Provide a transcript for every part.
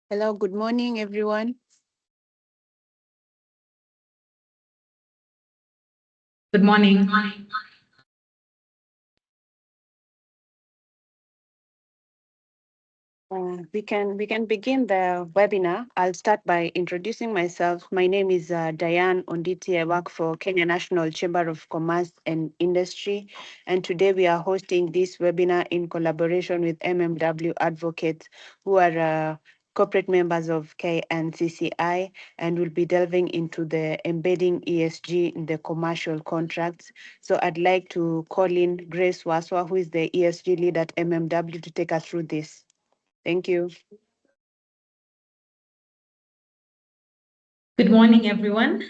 Hello, good morning, everyone. Good morning. We can begin the webinar. I'll start by introducing myself. My name is Diane Onditi. I work for Kenya National Chamber of Commerce and Industry, and today we are hosting this webinar in collaboration with MMW Advocates, who are corporate members of KNCCI, and will be delving into the embedding ESG in the commercial contracts. So I'd like to call in Grace Waswa, who is the ESG lead at MMW, to take us through this. Thank you. Good morning, everyone.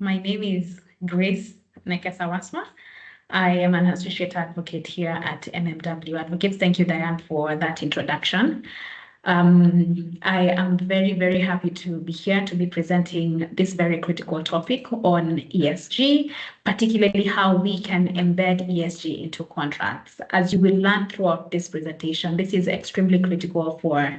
My name is Grace Nekesawasma. I am an associate advocate here at MMW Advocates. Thank you, Diane, for that introduction. I am very, very happy to be here to be presenting this very critical topic on ESG, particularly how we can embed ESG into contracts. As you will learn throughout this presentation, this is extremely critical for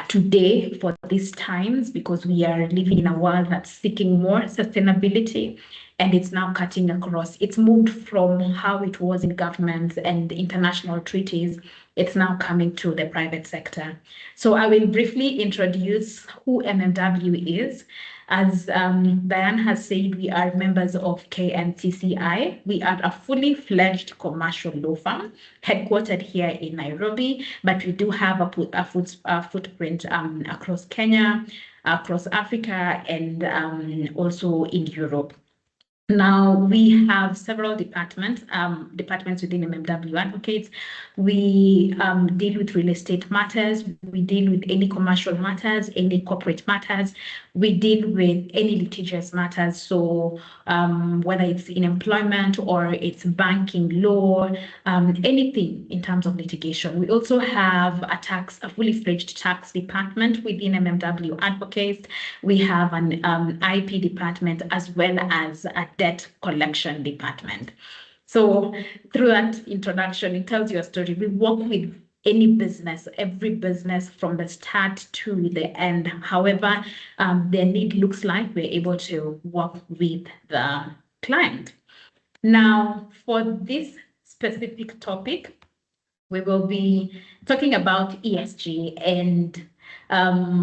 today, for these times, because we are living in a world that's seeking more sustainability, and it's now cutting across. It's moved from how it was in governments and international treaties. It's now coming to the private sector. So I will briefly introduce who MMW is. As Diane has said, we are members of KNCCI. We are a fully fledged commercial law firm headquartered here in Nairobi, but we do have a footprint across Kenya, across Africa, and also in Europe. Now, we have several departments within MMW Advocates. We deal with real estate matters. We deal with any commercial matters, any corporate matters. We deal with any litigious matters. So whether it's in employment or it's banking law, anything in terms of litigation. We also have a fully fledged tax department within MMW Advocates. We have an IP department as well as a debt collection department. So through that introduction, it tells you a story. We work with any business, every business from the start to the end. However, their need looks like, we're able to work with the client. Now, for this specific topic, we will be talking about ESG and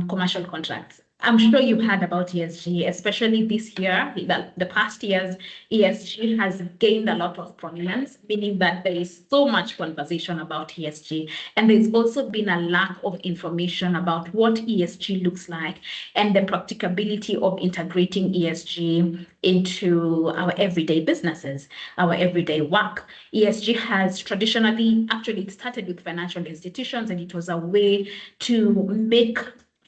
commercial contracts. I'm sure you've heard about ESG, especially this year. The past years, ESG has gained a lot of prominence, meaning that there is so much conversation about ESG. And there's also been a lack of information about what ESG looks like and the practicability of integrating ESG into our everyday businesses, our everyday work. ESG has traditionally, actually, it started with financial institutions, and it was a way to make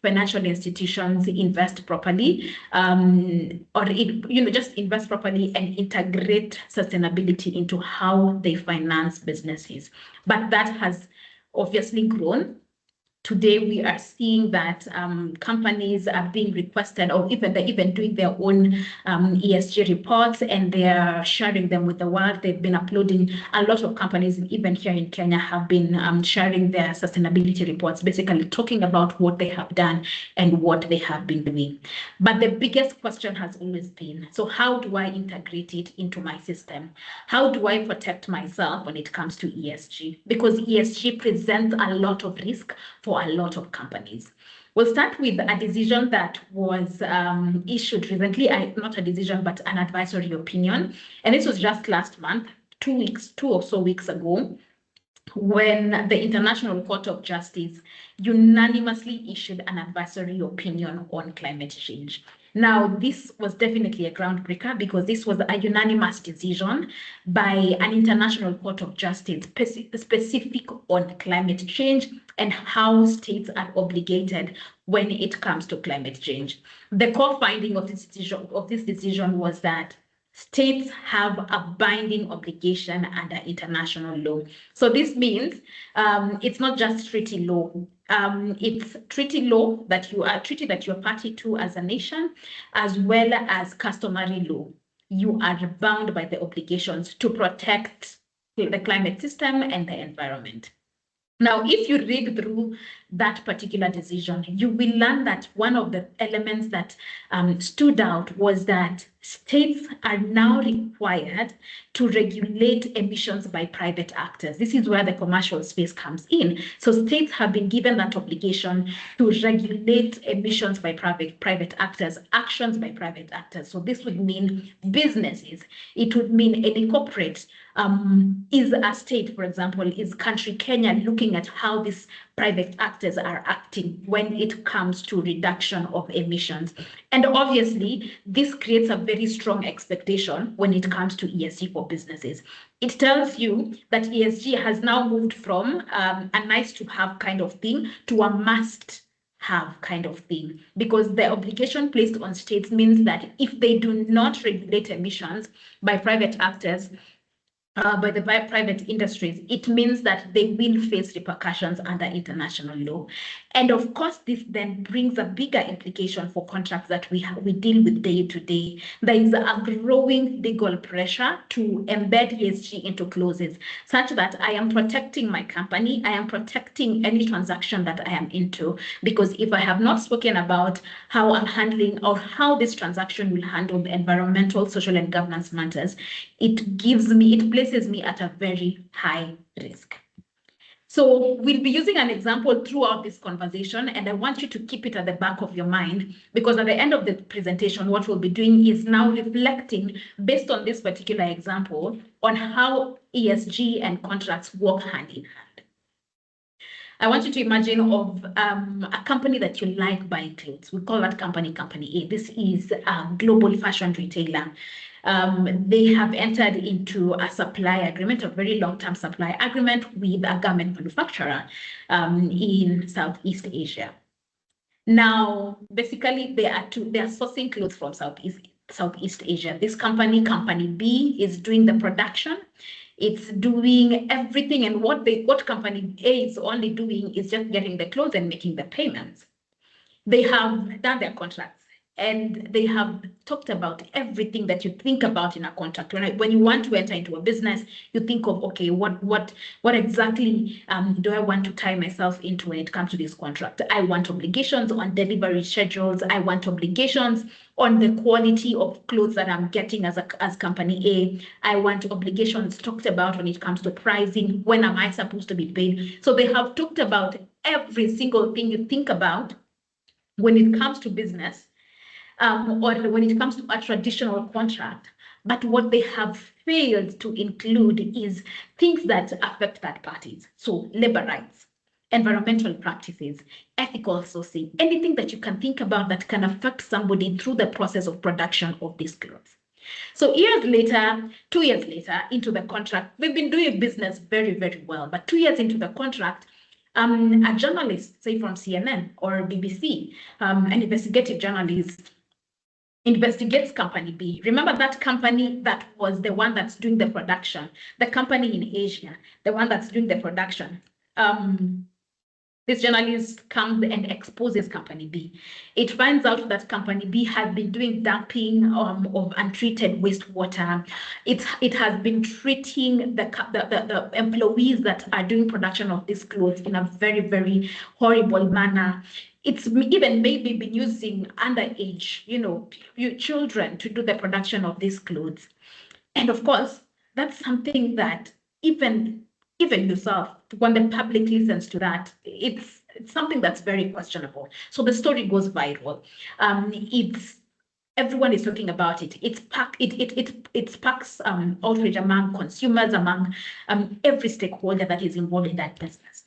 financial institutions invest properly, just invest properly and integrate sustainability into how they finance businesses. But that has obviously grown. Today, we are seeing that companies are being requested, or they're even doing their own ESG reports, and they are sharing them with the world. They've been uploading. A lot of companies, even here in Kenya, have been sharing their sustainability reports, basically talking about what they have done and what they have been doing. But the biggest question has always been, so how do I integrate it into my system? How do I protect myself when it comes to ESG? Because ESG presents a lot of risk for a lot of companies. We'll start with a decision that was issued recently, not a decision, but an advisory opinion. And this was just last month, 2 or so weeks ago, when the International Court of Justice unanimously issued an advisory opinion on climate change. Now, this was definitely a groundbreaker because this was a unanimous decision by an International Court of Justice specific on climate change and how states are obligated when it comes to climate change. The core finding of this decision was that states have a binding obligation under international law. So this means it's not just treaty law. It's treaty law that you are party to as a nation, as well as customary law. You are bound by the obligations to protect the climate system and the environment. Now, if you read through that particular decision, you will learn that one of the elements that stood out was that states are now required to regulate emissions by private actors. This is where the commercial space comes in. So states have been given that obligation to regulate emissions by private actors, actions by private actors. So this would mean businesses. It would mean any corporate. Is a state, for example, is country Kenya looking at how these private actors are acting when it comes to reduction of emissions? And obviously, this creates a very strong expectation when it comes to ESG for businesses. It tells you that ESG has now moved from a nice to have kind of thing to a must have kind of thing, because the obligation placed on states means that if they do not regulate emissions by private actors, by the private industries, it means that they will face repercussions under international law. And of course, this then brings a bigger implication for contracts that we deal with day to day. There is a growing legal pressure to embed ESG into clauses, such that I am protecting my company, I am protecting any transaction that I am into, because if I have not spoken about how I'm handling or how this transaction will handle the environmental, social, and governance matters, it places me at a very high risk. So we'll be using an example throughout this conversation, and I want you to keep it at the back of your mind, because at the end of the presentation, what we'll be doing is now reflecting, based on this particular example, on how ESG and contracts work hand in hand. I want you to imagine of a company that you like buying clothes. We call that company A. This is a global fashion retailer. They have entered into a supply agreement, a very long-term supply agreement with a garment manufacturer in Southeast Asia. Now, basically, they are sourcing clothes from Southeast Asia. This company B, is doing the production. It's doing everything, and what company A is only doing is just getting the clothes and making the payments. They have done their contracts, and they have talked about everything that you think about in a contract. When you want to enter into a business, you think of, okay, what exactly do I want to tie myself into when it comes to this contract? I want obligations on delivery schedules. I want obligations on the quality of clothes that I'm getting as company A. I want obligations talked about when it comes to pricing. When am I supposed to be paid? So they have talked about every single thing you think about when it comes to business, or when it comes to a traditional contract. But what they have failed to include is things that affect third parties. So labor rights, environmental practices, ethical sourcing, anything that you can think about that can affect somebody through the process of production of these clothes. So 2 years later into the contract, they've been doing business very, very well. But 2 years into the contract, a journalist, say from CNN or BBC, an investigative journalist, investigates company B. Remember that company that was the one that's doing the production, the company in Asia, the one that's doing the production. This journalist comes and exposes company B. It finds out that company B has been doing dumping of untreated wastewater. It has been treating the employees that are doing production of these clothes in a very, very horrible manner. It's even maybe been using underage, children to do the production of these clothes. And of course, that's something that even yourself, when the public listens to that, it's something that's very questionable. So the story goes viral. Everyone is talking about it. It sparks outrage among consumers, among every stakeholder that is involved in that business.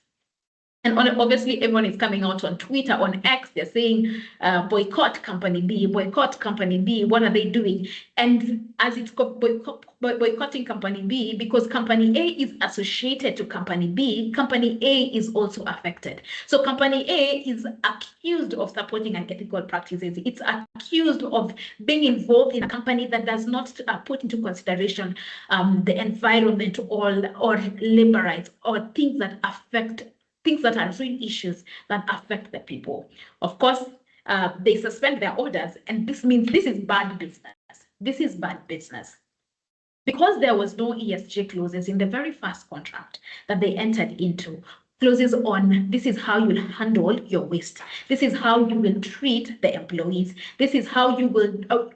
And obviously, everyone is coming out on Twitter, on X. They're saying, boycott company B, boycott company B. What are they doing? And as it's boycotting company B, because company A is associated to company B, company A is also affected. So company A is accused of supporting unethical practices. It's accused of being involved in a company that does not put into consideration the environment or labor rights or things that are real issues that affect the people. Of course, they suspend their orders, and this means this is bad business. This is bad business. Because there was no ESG clauses in the very first contract that they entered into, clauses on this is how you'll handle your waste. This is how you will treat the employees. This is how you will,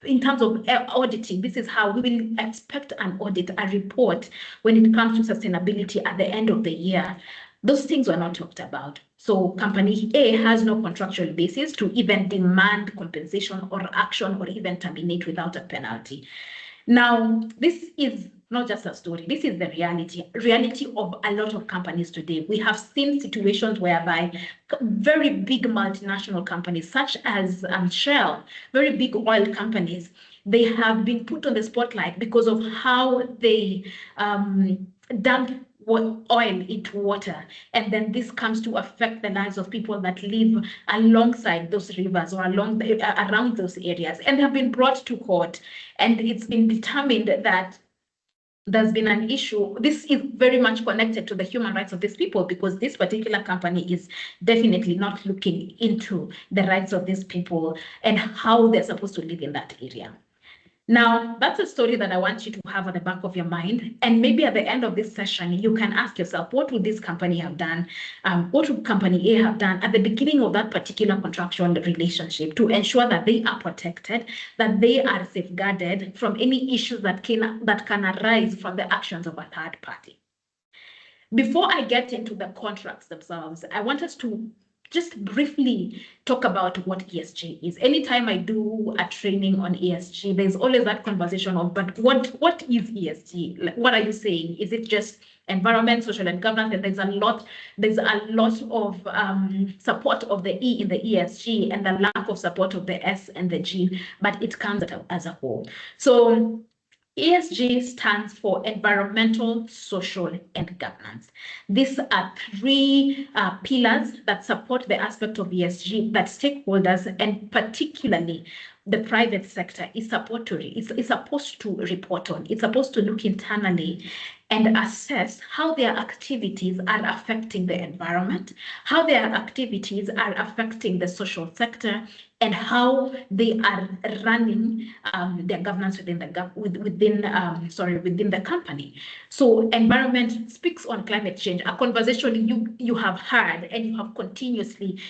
in terms of auditing, this is how we will expect an audit, a report when it comes to sustainability at the end of the year. Those things were not talked about. So company A has no contractual basis to even demand compensation or action or even terminate without a penalty. Now, this is not just a story. This is the reality of a lot of companies today. We have seen situations whereby very big multinational companies, such as Shell, very big oil companies, they have been put on the spotlight because of how they dump oil into water, and then this comes to affect the lives of people that live alongside those rivers or around those areas, and have been brought to court, and it's been determined that there's been an issue. This is very much connected to the human rights of these people, because this particular company is definitely not looking into the rights of these people and how they're supposed to live in that area. Now, that's a story that I want you to have at the back of your mind. And maybe at the end of this session, you can ask yourself, what would this company have done? What would company A have done at the beginning of that particular contractual relationship to ensure that they are protected, that they are safeguarded from any issues that can arise from the actions of a third party? Before I get into the contracts themselves, I want us to just briefly talk about what ESG is. Anytime I do a training on ESG, there's always that conversation of, but what is ESG? Like, what are you saying? Is it just environment, social, and governance? And there's a lot of support of the E in the ESG and the lack of support of the S and the G, but it comes as a whole. So ESG stands for environmental, social, and governance. These are three pillars that support the aspect of ESG that stakeholders, and particularly the private sector, is supposed to report on. It's supposed to look internally and assess how their activities are affecting the environment, how their activities are affecting the social sector, and how they are running their governance within the company. So environment speaks on climate change, a conversation you have heard and you will continuously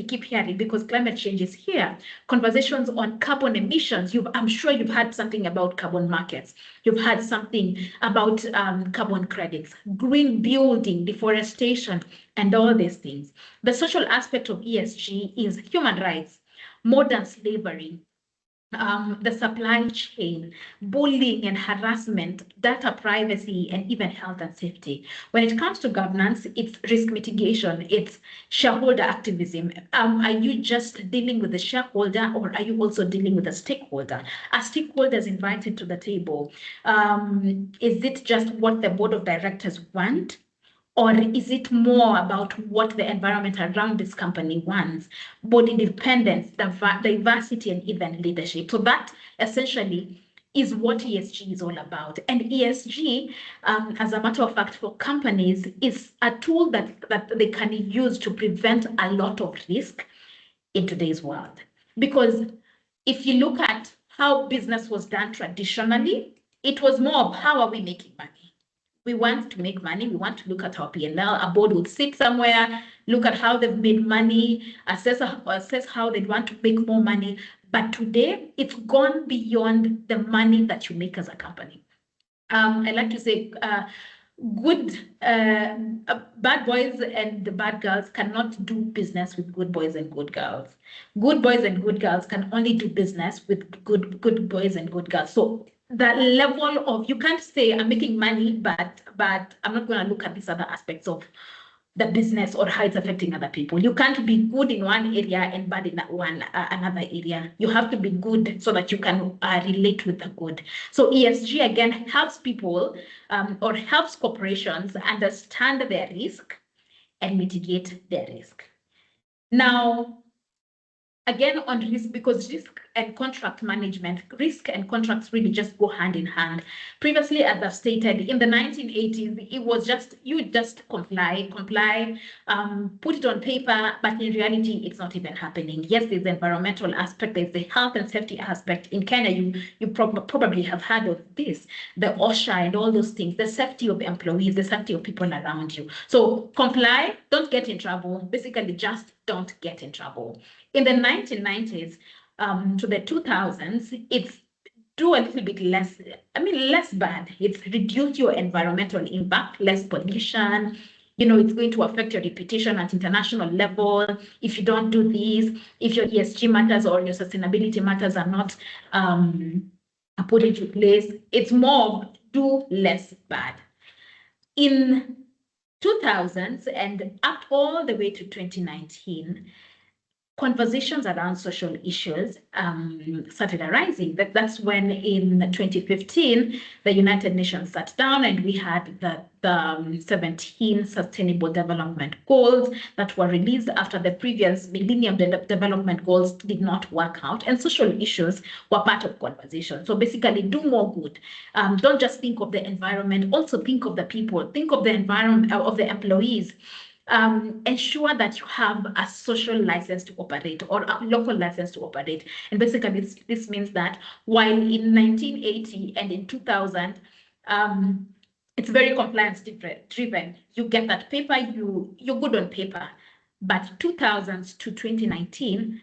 keep hearing, because climate change is here. Conversations on carbon emissions, I'm sure you've heard something about carbon markets. You've heard something about carbon credits, green building, deforestation, and all these things. The social aspect of ESG is human rights, modern slavery, the supply chain, bullying and harassment, data privacy, and even health and safety. When it comes to governance, it's risk mitigation, it's shareholder activism. Are you just dealing with the shareholder, or are you also dealing with the stakeholder? Are stakeholders invited to the table? Is it just what the board of directors want? Or is it more about what the environment around this company wants? Board independence, diversity, and even leadership. So that essentially is what ESG is all about. And ESG, as a matter of fact, for companies, is a tool that they can use to prevent a lot of risk in today's world. Because if you look at how business was done traditionally, it was more of how are we making money? We want to make money. We want to look at our P&L. A board would sit somewhere, look at how they've made money, assess how they want to make more money. But today, it's gone beyond the money that you make as a company. I like to say, bad boys and bad girls cannot do business with good boys and good girls. Good boys and good girls can only do business with good boys and good girls. So that level of, you can't say I'm making money, but I'm not going to look at these other aspects of the business or how it's affecting other people. You can't be good in one area and bad in another area. You have to be good so that you can relate with the good. So ESG again helps people or helps corporations understand their risk and mitigate their risk. Now, Again, on risk, because risk and contract management, risk and contracts really just go hand in hand. Previously, as I've stated, in the 1980s, it was just, you just comply, put it on paper, but in reality, it's not even happening. Yes, there's the environmental aspect, there's the health and safety aspect. In Kenya, you probably have heard of this, the OSHA and all those things, the safety of employees, the safety of people around you. So comply, don't get in trouble, basically just don't get in trouble. In the 1990s to the 2000s, it's do a little bit less, less bad. It's reduce your environmental impact, less pollution. It's going to affect your reputation at international level. If you don't do this, if your ESG matters or your sustainability matters are not put into place, it's more do less bad. In 2000s and up all the way to 2019, conversations around social issues started arising. That's when in 2015, the United Nations sat down and we had the 17 Sustainable Development Goals that were released after the previous Millennium Development Goals did not work out, and social issues were part of conversation. So basically, do more good. Don't just think of the environment, also think of the people, think of the environment, of the employees. Ensure that you have a social license to operate or a local license to operate. And basically, this means that while in 1980 and in 2000, it's very compliance driven. You get that paper, you're good on paper. But 2000s to 2019,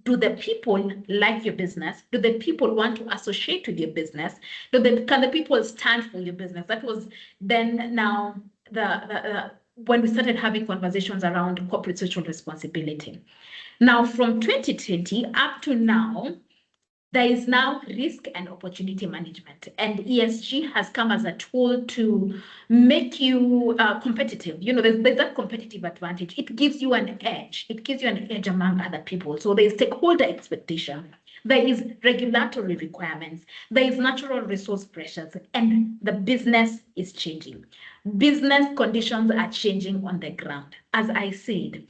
do the people like your business? Do the people want to associate with your business? Can the people stand for your business? That was then. Now when we started having conversations around corporate social responsibility. Now, from 2020 up to now, there is now risk and opportunity management, and ESG has come as a tool to make you competitive. There's that competitive advantage. It gives you an edge. It gives you an edge among other people. So there's stakeholder expectation. There is regulatory requirements. There is natural resource pressures, and the business is changing. Business conditions are changing on the ground. As I said,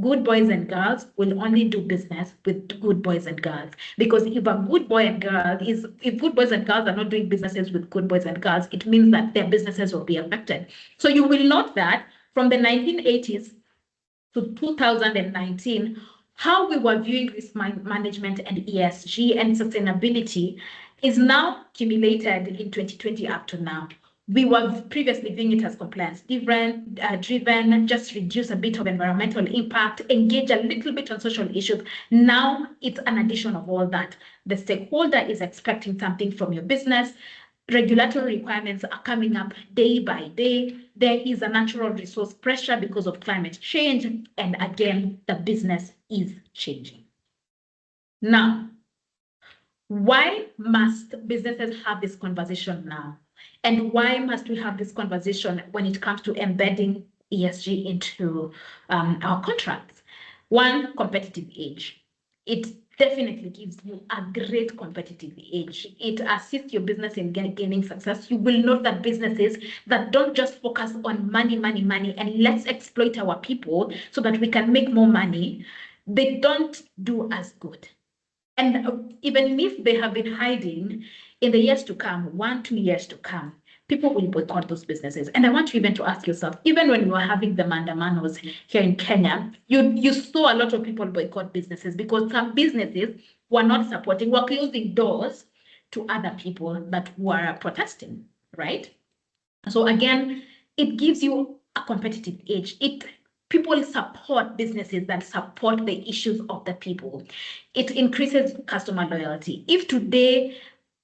good boys and girls will only do business with good boys and girls. Because if good boys and girls are not doing businesses with good boys and girls, it means that their businesses will be affected. So you will note that from the 1980s to 2019, how we were viewing risk management and ESG and sustainability is now accumulated in 2020 up to now. We were previously viewing it as compliance driven, just reduce a bit of environmental impact, engage a little bit on social issues. Now it's an addition of all that. The stakeholder is expecting something from your business. Regulatory requirements are coming up day by day. There is a natural resource pressure because of climate change. And again, the business is changing. Now, why must businesses have this conversation now? And why must we have this conversation when it comes to embedding ESG into our contracts? One, competitive edge. It definitely gives you a great competitive edge. It assists your business in gaining success. You will note that businesses that don't just focus on money, and let's exploit our people so that we can make more money, they don't do as good. And even if they have been hiding, in the years to come, 1-2 years to come, people will boycott those businesses. And I want you even to ask yourself, even when you were having the mandamanos here in Kenya, you saw a lot of people boycott businesses because some businesses were not supporting, were closing doors to other people that were protesting, right? So again, it gives you a competitive edge. People support businesses that support the issues of the people. It increases customer loyalty. If today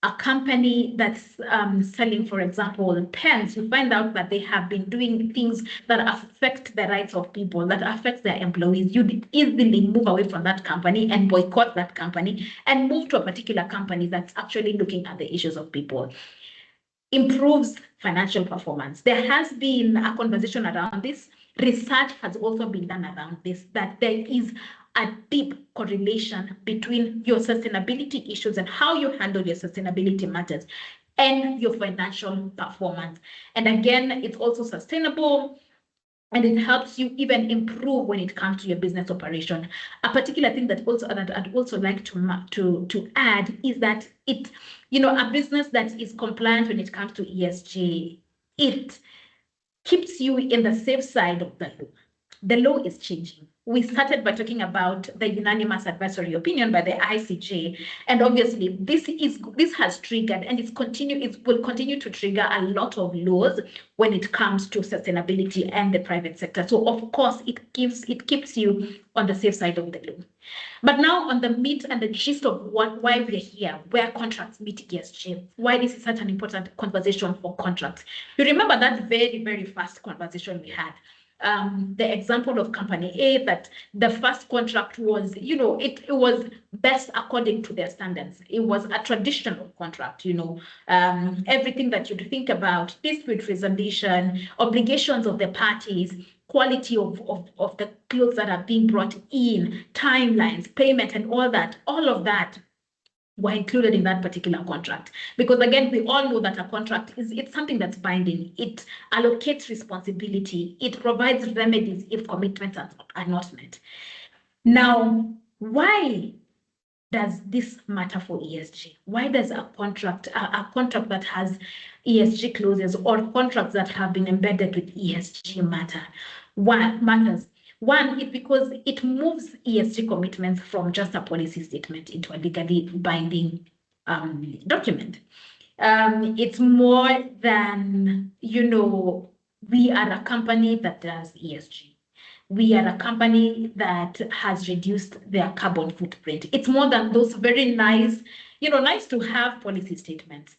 a company that's selling, for example, pens, you find out that they have been doing things that affect the rights of people, that affect their employees, you'd easily move away from that company and boycott that company and move to a particular company that's actually looking at the issues of people. Improves financial performance. There has been a conversation around this. Research has also been done around this, that there is a deep correlation between your sustainability issues and how you handle your sustainability matters and your financial performance. And again, it's also sustainable. and it helps you even improve when it comes to your business operation. A particular thing that I'd also like to add is that a business that is compliant when it comes to ESG, it keeps you in the safe side of the law. The law is changing. We started by talking about the unanimous advisory opinion by the ICJ, and obviously this has triggered, and it will continue to trigger a lot of laws when it comes to sustainability and the private sector. So of course it keeps you on the safe side of the law. But now on the meat and the gist of why we're here, where contracts meet ESG, why this is such an important conversation for contracts. You remember that very, very first conversation we had. The example of company A, that the first contract was, it was best according to their standards. It was a traditional contract, everything that you'd think about, dispute resolution, obligations of the parties, quality of the clothes that are being brought in, timelines, payment, and all of that were included in that particular contract. Because again, we all know that a contract it's something that's binding. It allocates responsibility. It provides remedies if commitments are not met. Now, why does this matter for ESG? Why does a contract that has ESG clauses or contracts that have been embedded with ESG matter? Why matters? One, it's because it moves ESG commitments from just a policy statement into a legally binding document. It's more than, we are a company that does ESG. We are a company that has reduced their carbon footprint. It's more than those very nice to have policy statements.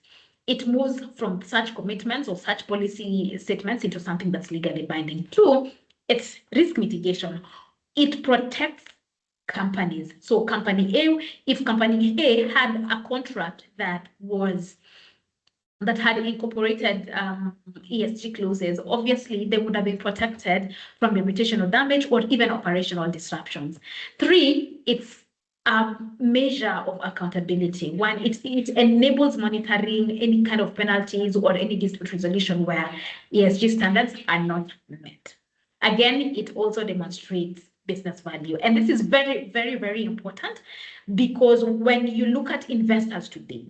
It moves from such commitments or such policy statements into something that's legally binding. Two, it's risk mitigation. It protects companies. So if company A had a contract that had incorporated ESG clauses, obviously they would have been protected from reputational damage or even operational disruptions. Three, it's a measure of accountability. One, it enables monitoring any kind of penalties or any dispute resolution where ESG standards are not met. Again, it also demonstrates business value. And this is very, very, very important because when you look at investors today,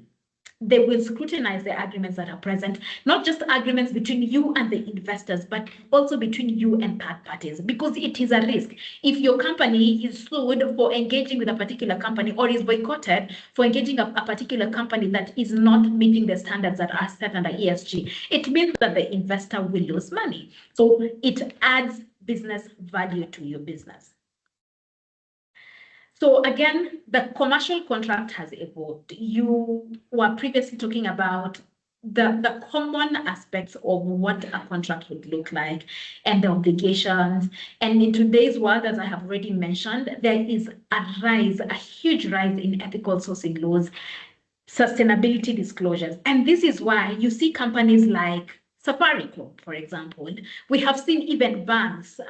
they will scrutinize the agreements that are present, not just agreements between you and the investors, but also between you and third parties, because it is a risk. If your company is sued for engaging with a particular company or is boycotted for engaging a particular company that is not meeting the standards that are set under ESG, it means that the investor will lose money. So it adds business value to your business. So again, the commercial contract has evolved. You were previously talking about the common aspects of what a contract would look like and the obligations. And in today's world, as I have already mentioned, there is a huge rise in ethical sourcing laws, sustainability disclosures. And this is why you see companies like Safaricom, for example. We have seen even banks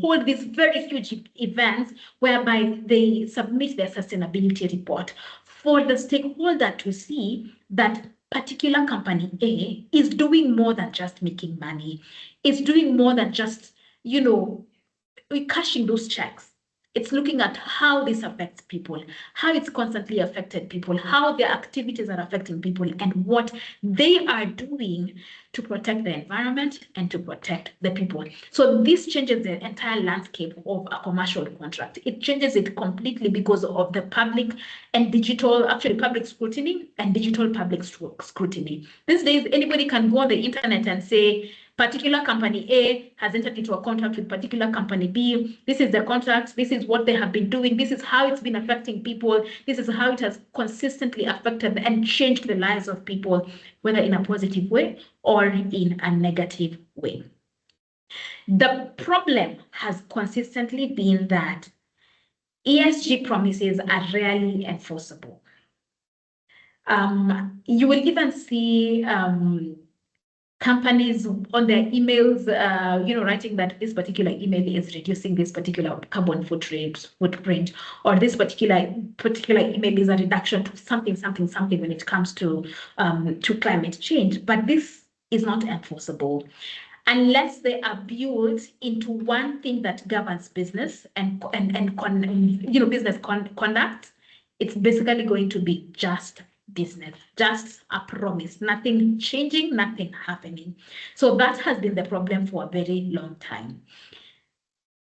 hold these very huge events whereby they submit their sustainability report for the stakeholder to see that particular company A is doing more than just making money. It's doing more than just, cashing those checks. It's looking at how this affects people, how it's constantly affected people, how their activities are affecting people, and what they are doing to protect the environment and to protect the people. So this changes the entire landscape of a commercial contract. It changes it completely because of the public and digital, public scrutiny and digital public scrutiny. These days, anybody can go on the internet and say, particular company A has entered into a contract with particular company B. This is the contract. This is what they have been doing. This is how it's been affecting people. This is how it has consistently affected and changed the lives of people, whether in a positive way or in a negative way. The problem has consistently been that ESG promises are rarely enforceable. You will even see companies on their emails, writing that this particular email is reducing this particular carbon footprint, or this particular email is a reduction to something when it comes to climate change. But this is not enforceable. unless they are built into one thing that governs business and business conduct, it's basically going to be just business, just a promise, nothing changing, nothing happening. So that has been the problem for a very long time.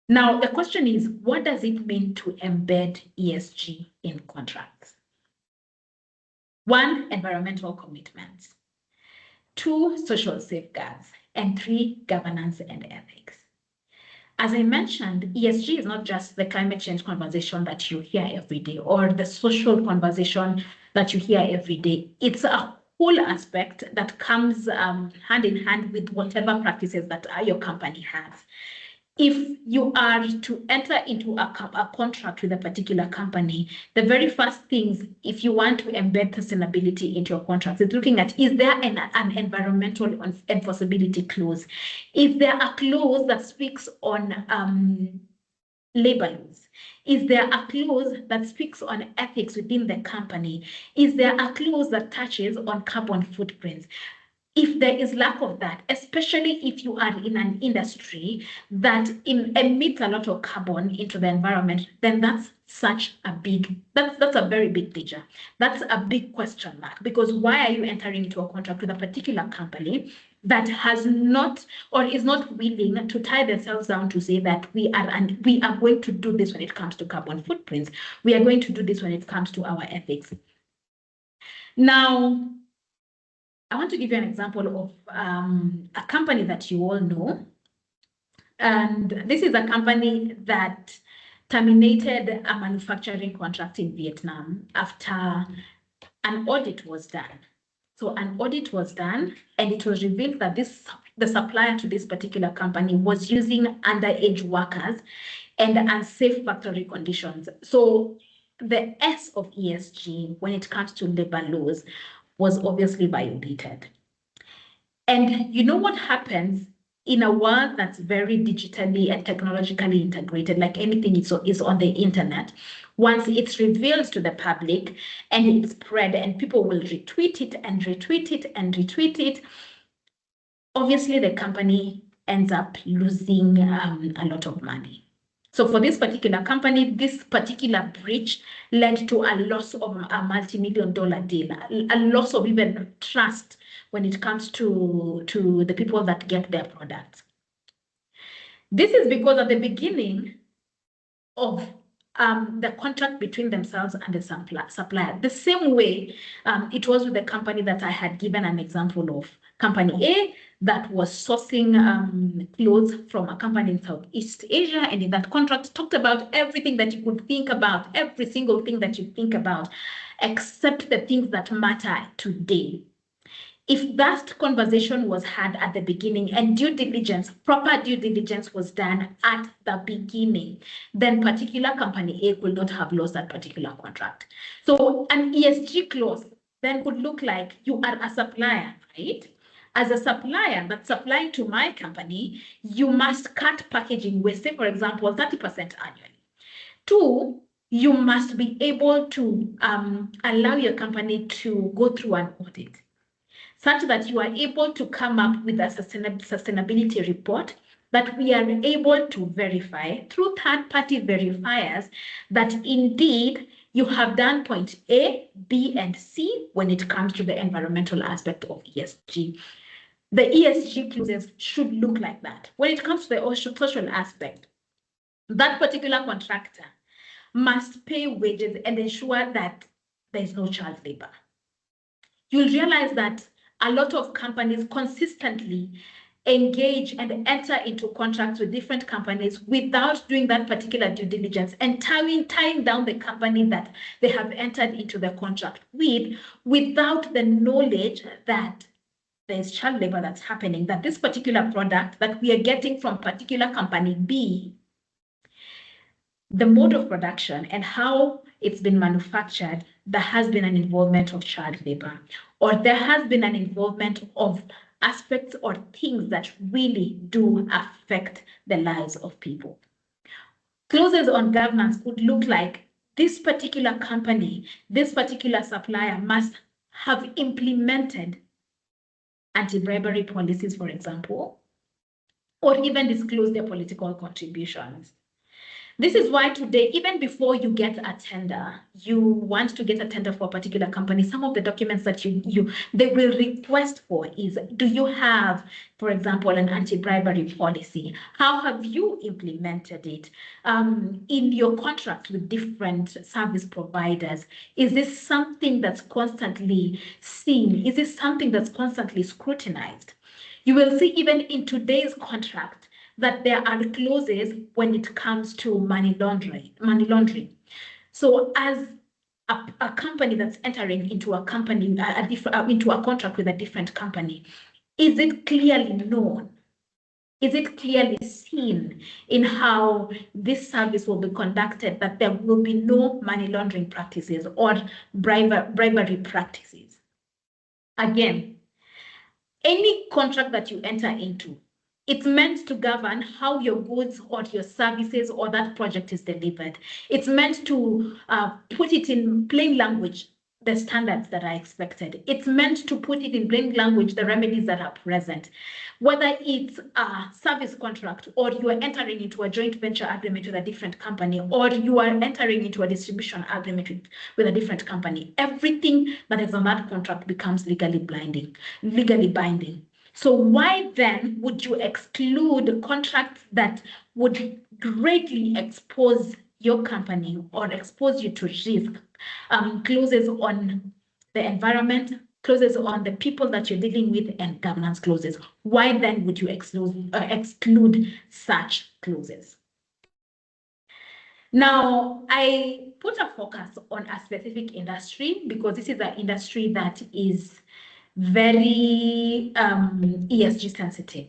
Now, the question is, what does it mean to embed ESG in contracts? 1, environmental commitments. 2, social safeguards. And 3, governance and ethics. As I mentioned, ESG is not just the climate change conversation that you hear every day or the social conversation that you hear every day. It's a whole aspect that comes hand in hand with whatever practices that your company has. If you are to enter into a contract with a particular company, the very first things, if you want to embed sustainability into your contract, is looking at, is there an environmental enforceability clause? Is there a clause that speaks on labor laws? Is there a clause that speaks on ethics within the company? Is there a clause that touches on carbon footprints? If there is lack of that, especially if you are in an industry that emits a lot of carbon into the environment, then that's a very big picture. That's a big question mark, because why are you entering into a contract with a particular company that has not or is not willing to tie themselves down to say that we are going to do this when it comes to carbon footprints. We are going to do this when it comes to our ethics. Now, I want to give you an example of a company that you all know. And this is a company that terminated a manufacturing contract in Vietnam after an audit was done. So an audit was done, and it was revealed that the supplier to this particular company was using underage workers and unsafe factory conditions. So the S of ESG, when it comes to labor laws, was obviously violated. And you know what happens in a world that's very digitally and technologically integrated, like anything is on the internet? Once it's revealed to the public and it's spread and people will retweet it and retweet it and retweet it, obviously the company ends up losing a lot of money. So for this particular company, this particular breach led to a loss of a multi-million-dollar deal, a loss of even trust when it comes to the people that get their products. This is because at the beginning of the contract between themselves and the supplier, the same way it was with the company that I had given an example of, company A, that was sourcing clothes from a company in Southeast Asia, and in that contract talked about everything that you could think about, every single thing that you think about, except the things that matter today. If that conversation was had at the beginning and proper due diligence was done at the beginning, then particular company A could not have lost that particular contract. So an ESG clause then could look like you are a supplier, right? As a supplier that's supplying to my company, you must cut packaging waste, say, for example, 30% annually. 2, you must be able to allow your company to go through an audit such that you are able to come up with a sustainability report that we are able to verify through third-party verifiers that indeed you have done point A, B, and C when it comes to the environmental aspect of ESG. The ESG clauses should look like that. When it comes to the social aspect, that particular contractor must pay wages and ensure that there is no child labor. You'll realize that a lot of companies consistently engage and enter into contracts with different companies without doing that particular due diligence and tying down the company that they have entered into the contract with, without the knowledge that there's child labor that's happening, that this particular product that we are getting from particular company B, the mode of production and how it's been manufactured, there has been an involvement of child labor, or there has been an involvement of aspects or things that really do affect the lives of people. Clauses on governance could look like this particular company, this particular supplier must have implemented anti-bribery policies, for example. or even disclose their political contributions. This is why today, even before you get a tender, you want to get a tender for a particular company, some of the documents that they will request for is, do you have, for example, an anti-bribery policy? How have you implemented it? In your contract with different service providers, is this something that's constantly seen? Is this something that's constantly scrutinized? You will see even in today's contract that there are clauses when it comes to money laundering. So as a company that's entering into a company, into a contract with a different company, is it clearly known? Is it clearly seen in how this service will be conducted that there will be no money laundering practices or bribery practices? Again, any contract that you enter into, it's meant to govern how your goods or your services or that project is delivered. It's meant to put it in plain language, the standards that are expected. It's meant to put it in plain language, the remedies that are present. Whether it's a service contract or you are entering into a joint venture agreement with a different company, or you are entering into a distribution agreement with a different company, everything that is on that contract becomes legally binding. So why then would you exclude contracts that would greatly expose your company or expose you to risk? Clauses on the environment, clauses on the people that you're dealing with, and governance clauses. Why then would you exclude such clauses? Now, I put a focus on a specific industry because this is an industry that is very ESG sensitive.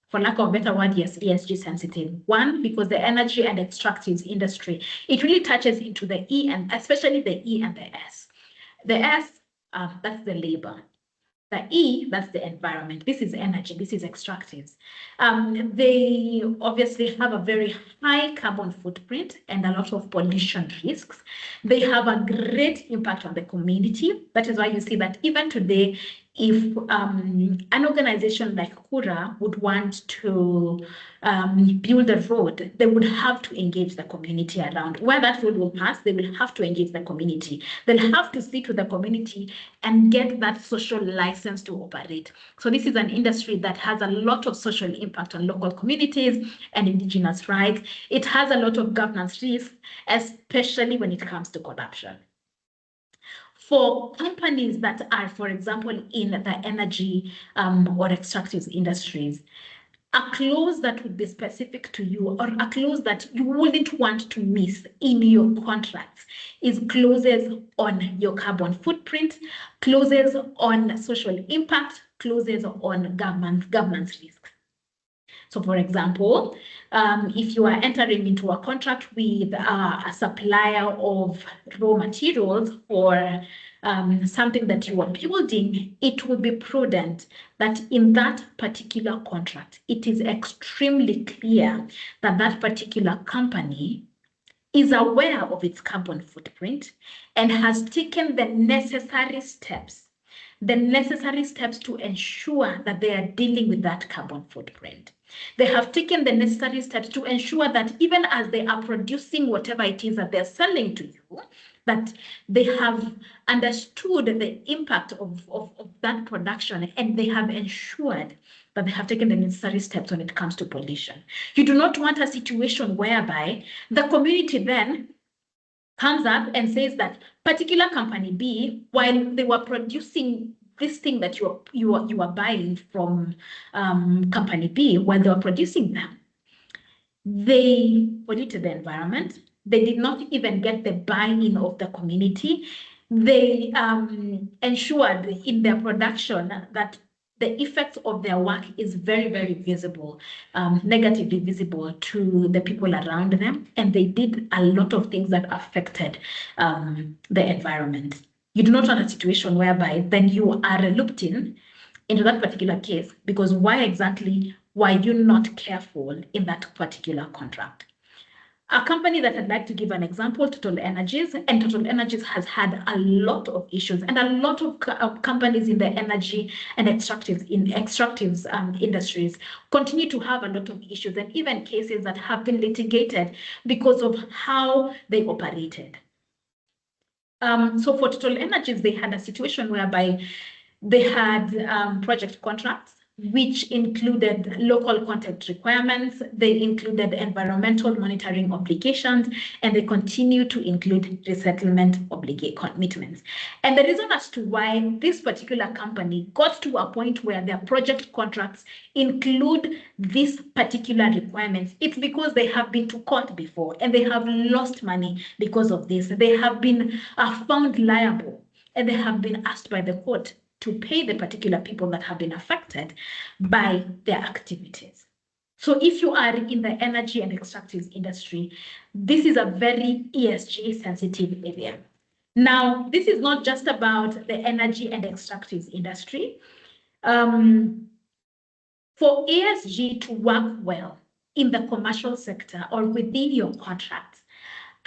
For lack of a better word, yes, ESG sensitive. One, because the energy and extractives industry, it really touches into the E, and especially the E and the S. The S, that's the labor. The E, that's the environment. This is energy, this is extractives. They obviously have a very high carbon footprint and a lot of pollution risks. They have a great impact on the community. That is why you see that even today, if an organization like Kura would want to build a road, they would have to engage the community around. Where that road will pass, they will have to engage the community. They'll have to sit with the community and get that social license to operate. So this is an industry that has a lot of social impact on local communities and indigenous rights. It has a lot of governance risks, especially when it comes to corruption. For companies that are, for example, in the energy or extractive industries, a clause that would be specific to you or a clause that you wouldn't want to miss in your contracts is clauses on your carbon footprint, clauses on social impact, clauses on governance risks. So for example, if you are entering into a contract with a supplier of raw materials or something that you are building, it will be prudent that in that particular contract, it is extremely clear that that particular company is aware of its carbon footprint and has taken the necessary steps to ensure that they are dealing with that carbon footprint. They have taken the necessary steps to ensure that even as they are producing whatever it is that they're selling to you, that they have understood the impact of that production and they have ensured that they have taken the necessary steps when it comes to pollution. You do not want a situation whereby the community then comes up and says that particular company B, while they were producing this thing that you are buying from company B, while they were producing them, they polluted the environment. They did not even get the buy-in of the community. They ensured in their production that the effects of their work is very, very visible, negatively visible to the people around them. And they did a lot of things that affected the environment. You do not want a situation whereby then you are looped into that particular case because why exactly were you not careful in that particular contract? A company that I'd like to give an example, Total Energies, and Total Energies has had a lot of issues, and a lot of companies in the energy and extractives industries continue to have a lot of issues, and even cases that have been litigated because of how they operated. So for Total Energies, they had a situation whereby they had project contracts which included local content requirements, they included environmental monitoring obligations, and they continue to include resettlement commitments. And the reason as to why this particular company got to a point where their project contracts include these particular requirements, it's because they have been to court before and they have lost money because of this. They have been found liable and they have been asked by the court to pay the particular people that have been affected by their activities. So if you are in the energy and extractive industry, this is a very ESG sensitive area. Now, this is not just about the energy and extractive industry. For ESG to work well in the commercial sector or within your contracts,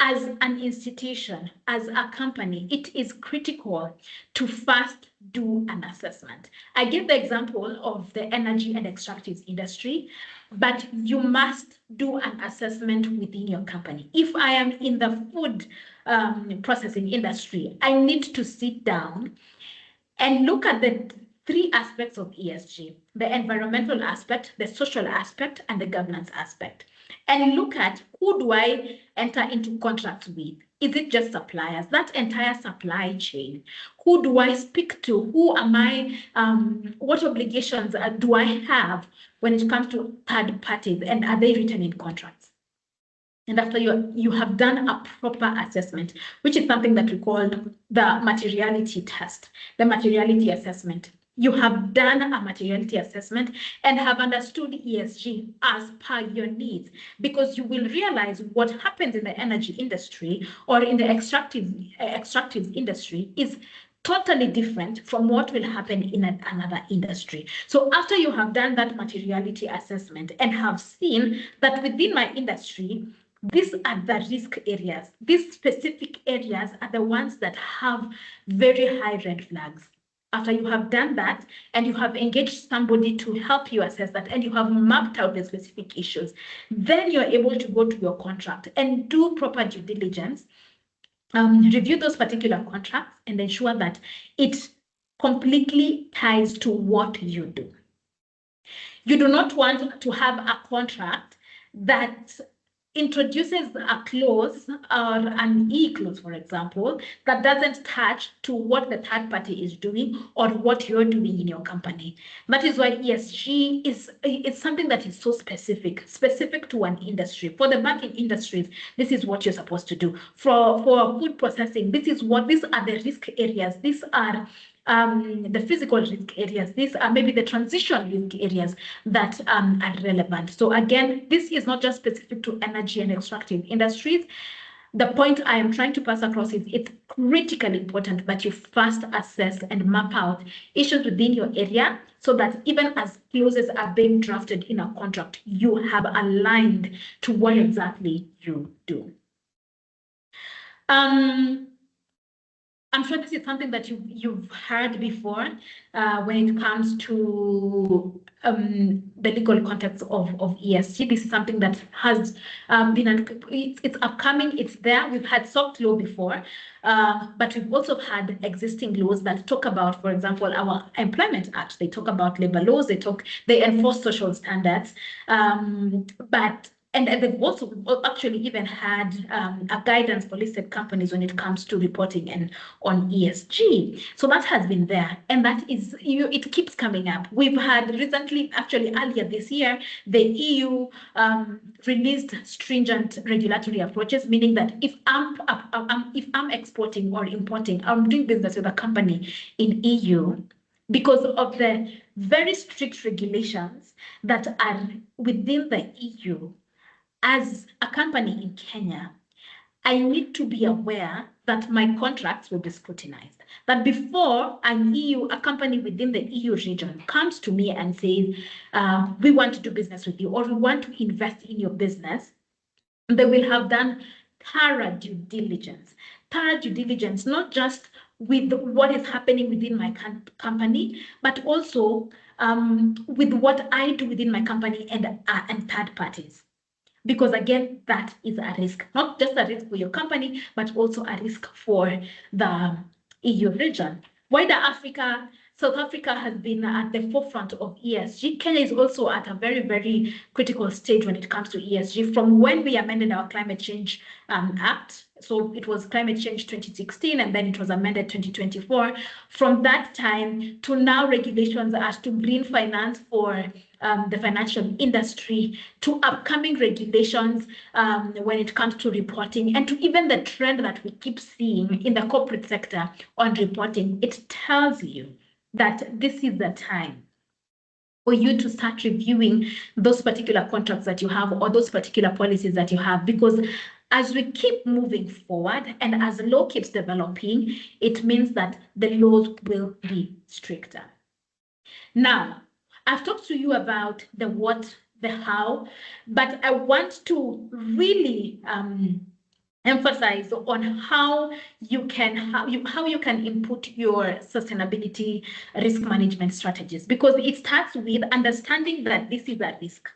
as an institution, as a company, it is critical to first do an assessment. I give the example of the energy and extractive industry, but you must do an assessment within your company. If I am in the food processing industry, I need to sit down and look at the three aspects of ESG: the environmental aspect, the social aspect, and the governance aspect. And look at who do I enter into contracts with? Is it just suppliers? That entire supply chain. Who do I speak to? Who am I? What obligations do I have when it comes to third parties? And are they written in contracts? And after you have done a proper assessment, which is something that we call the materiality test, the materiality assessment. You have done a materiality assessment and have understood ESG as per your needs, because you will realize what happens in the energy industry or in the extractive industry is totally different from what will happen in another industry. So after you have done that materiality assessment and have seen that within my industry, these are the risk areas, these specific areas are the ones that have very high red flags. After you have done that and you have engaged somebody to help you assess that and you have mapped out the specific issues, then you're able to go to your contract and do proper due diligence, review those particular contracts and ensure that it completely ties to what you do. You do not want to have a contract that introduces a clause or an E clause, for example, that doesn't touch to what the third party is doing or what you're doing in your company. That is why ESG is something that is so specific to an industry. For the banking industries, this is what you're supposed to do. For food processing, these are the risk areas. These are the physical risk areas. These are maybe the transition risk areas that are relevant. So again, this is not just specific to energy and extractive industries. The point I am trying to pass across is it's critically important that you first assess and map out issues within your area so that even as clauses are being drafted in a contract, you have aligned to what exactly you do. I'm sure this is something that you've heard before when it comes to the legal context of ESG. This is something that has it's upcoming, it's there. We've had soft law before, but we've also had existing laws that talk about, for example, our Employment Act. They talk about labor laws, they enforce social standards, and they've also actually even had a guidance for listed companies when it comes to reporting and on ESG. So that has been there, and that is, it keeps coming up. We've had recently, actually earlier this year, the EU released stringent regulatory approaches, meaning that if I'm exporting or importing, I'm doing business with a company in EU, because of the very strict regulations that are within the EU, as a company in Kenya, I need to be aware that my contracts will be scrutinized. That before a company within the EU region comes to me and says, we want to do business with you, or we want to invest in your business, They will have done thorough due diligence. Thorough due diligence, not just with what is happening within my company, but also with what I do within my company and third parties. Because again, that is a risk, not just a risk for your company, but also a risk for the EU region. Wider Africa, South Africa has been at the forefront of ESG. Kenya is also at a very, very critical stage when it comes to ESG. From when we amended our Climate Change Act, so it was Climate Change 2016, and then it was amended 2024. From that time to now, regulations as to green finance for the financial industry, to upcoming regulations when it comes to reporting, and to even the trend that we keep seeing in the corporate sector on reporting. It tells you that this is the time for you to start reviewing those particular contracts that you have or those particular policies that you have, because as we keep moving forward and as the law keeps developing, it means that the laws will be stricter. Now, I've talked to you about the what, the how, but I want to really emphasize on how you can input your sustainability risk management strategies, because it starts with understanding that this is a risk.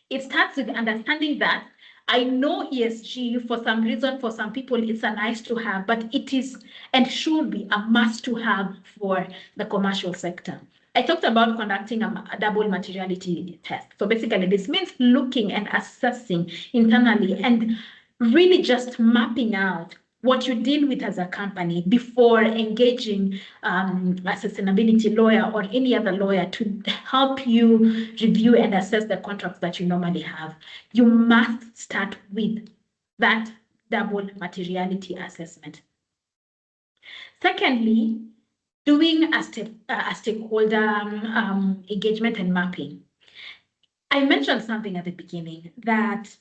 It starts with understanding that I know ESG, for some reason, for some people, it's a nice to have, but it is and should be a must to have for the commercial sector. I talked about conducting a double materiality test. So basically, this means looking and assessing internally and really just mapping out what you deal with as a company before engaging a sustainability lawyer or any other lawyer to help you review and assess the contracts that you normally have. You must start with that double materiality assessment. Secondly, doing a stakeholder engagement and mapping. I mentioned something at the beginning that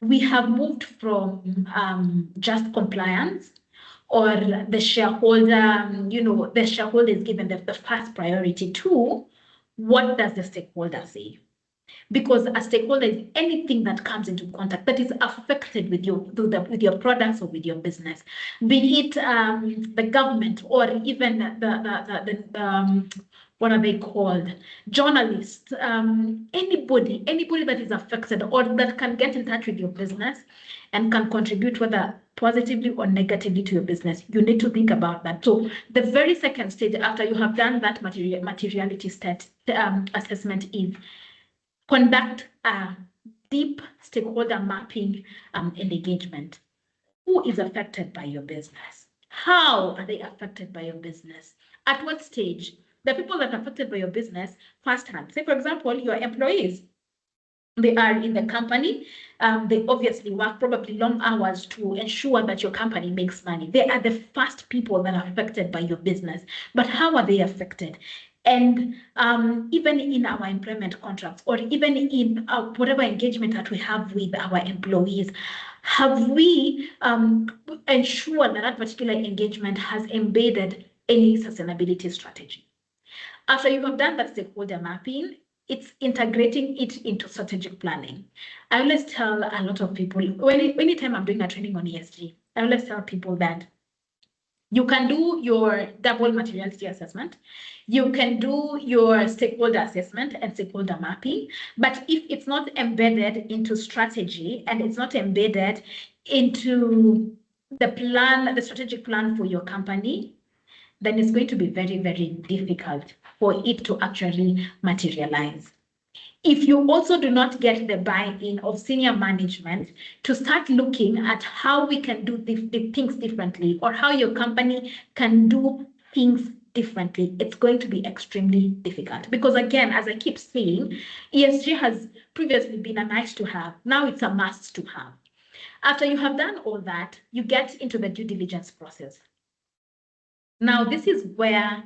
we have moved from just compliance or the shareholder, the shareholder is given the first priority to what does the stakeholder say? Because a stakeholder is anything that comes into contact that is affected with your products or with your business, be it the government or even the what are they called? Journalists, anybody that is affected or that can get in touch with your business and can contribute whether positively or negatively to your business. You need to think about that. So the very second stage after you have done that materiality assessment is conduct a deep stakeholder mapping and engagement. Who is affected by your business? How are they affected by your business? At what stage? The people that are affected by your business firsthand. Say, for example, your employees. They are in the company. They obviously work probably long hours to ensure that your company makes money. They are the first people that are affected by your business. But how are they affected? And even in our employment contracts or even in whatever engagement that we have with our employees, have we ensured that particular engagement has embedded any sustainability strategy? After you have done that stakeholder mapping, it's integrating it into strategic planning. I always tell a lot of people, anytime I'm doing a training on ESG, I always tell people that you can do your double materiality assessment, you can do your stakeholder assessment and stakeholder mapping, but if it's not embedded into strategy and it's not embedded into the strategic plan for your company, then it's going to be very, very difficult for it to actually materialize. If you also do not get the buy-in of senior management to start looking at how we can do the things differently or how your company can do things differently, it's going to be extremely difficult. Because again, as I keep saying, ESG has previously been a nice to have. Now it's a must to have. After you have done all that, you get into the due diligence process. Now, this is where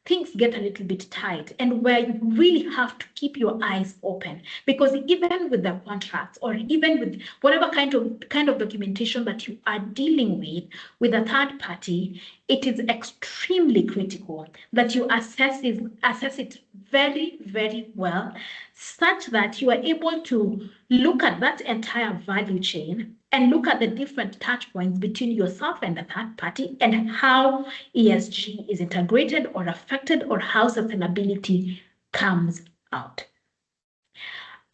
things get a little bit tight and where you really have to keep your eyes open, because even with the contracts or even with whatever kind of documentation that you are dealing with a third party, it is extremely critical that you assess it very, very well, such that you are able to look at that entire value chain and look at the different touch points between yourself and the third party and how ESG is integrated or affected or how sustainability comes out.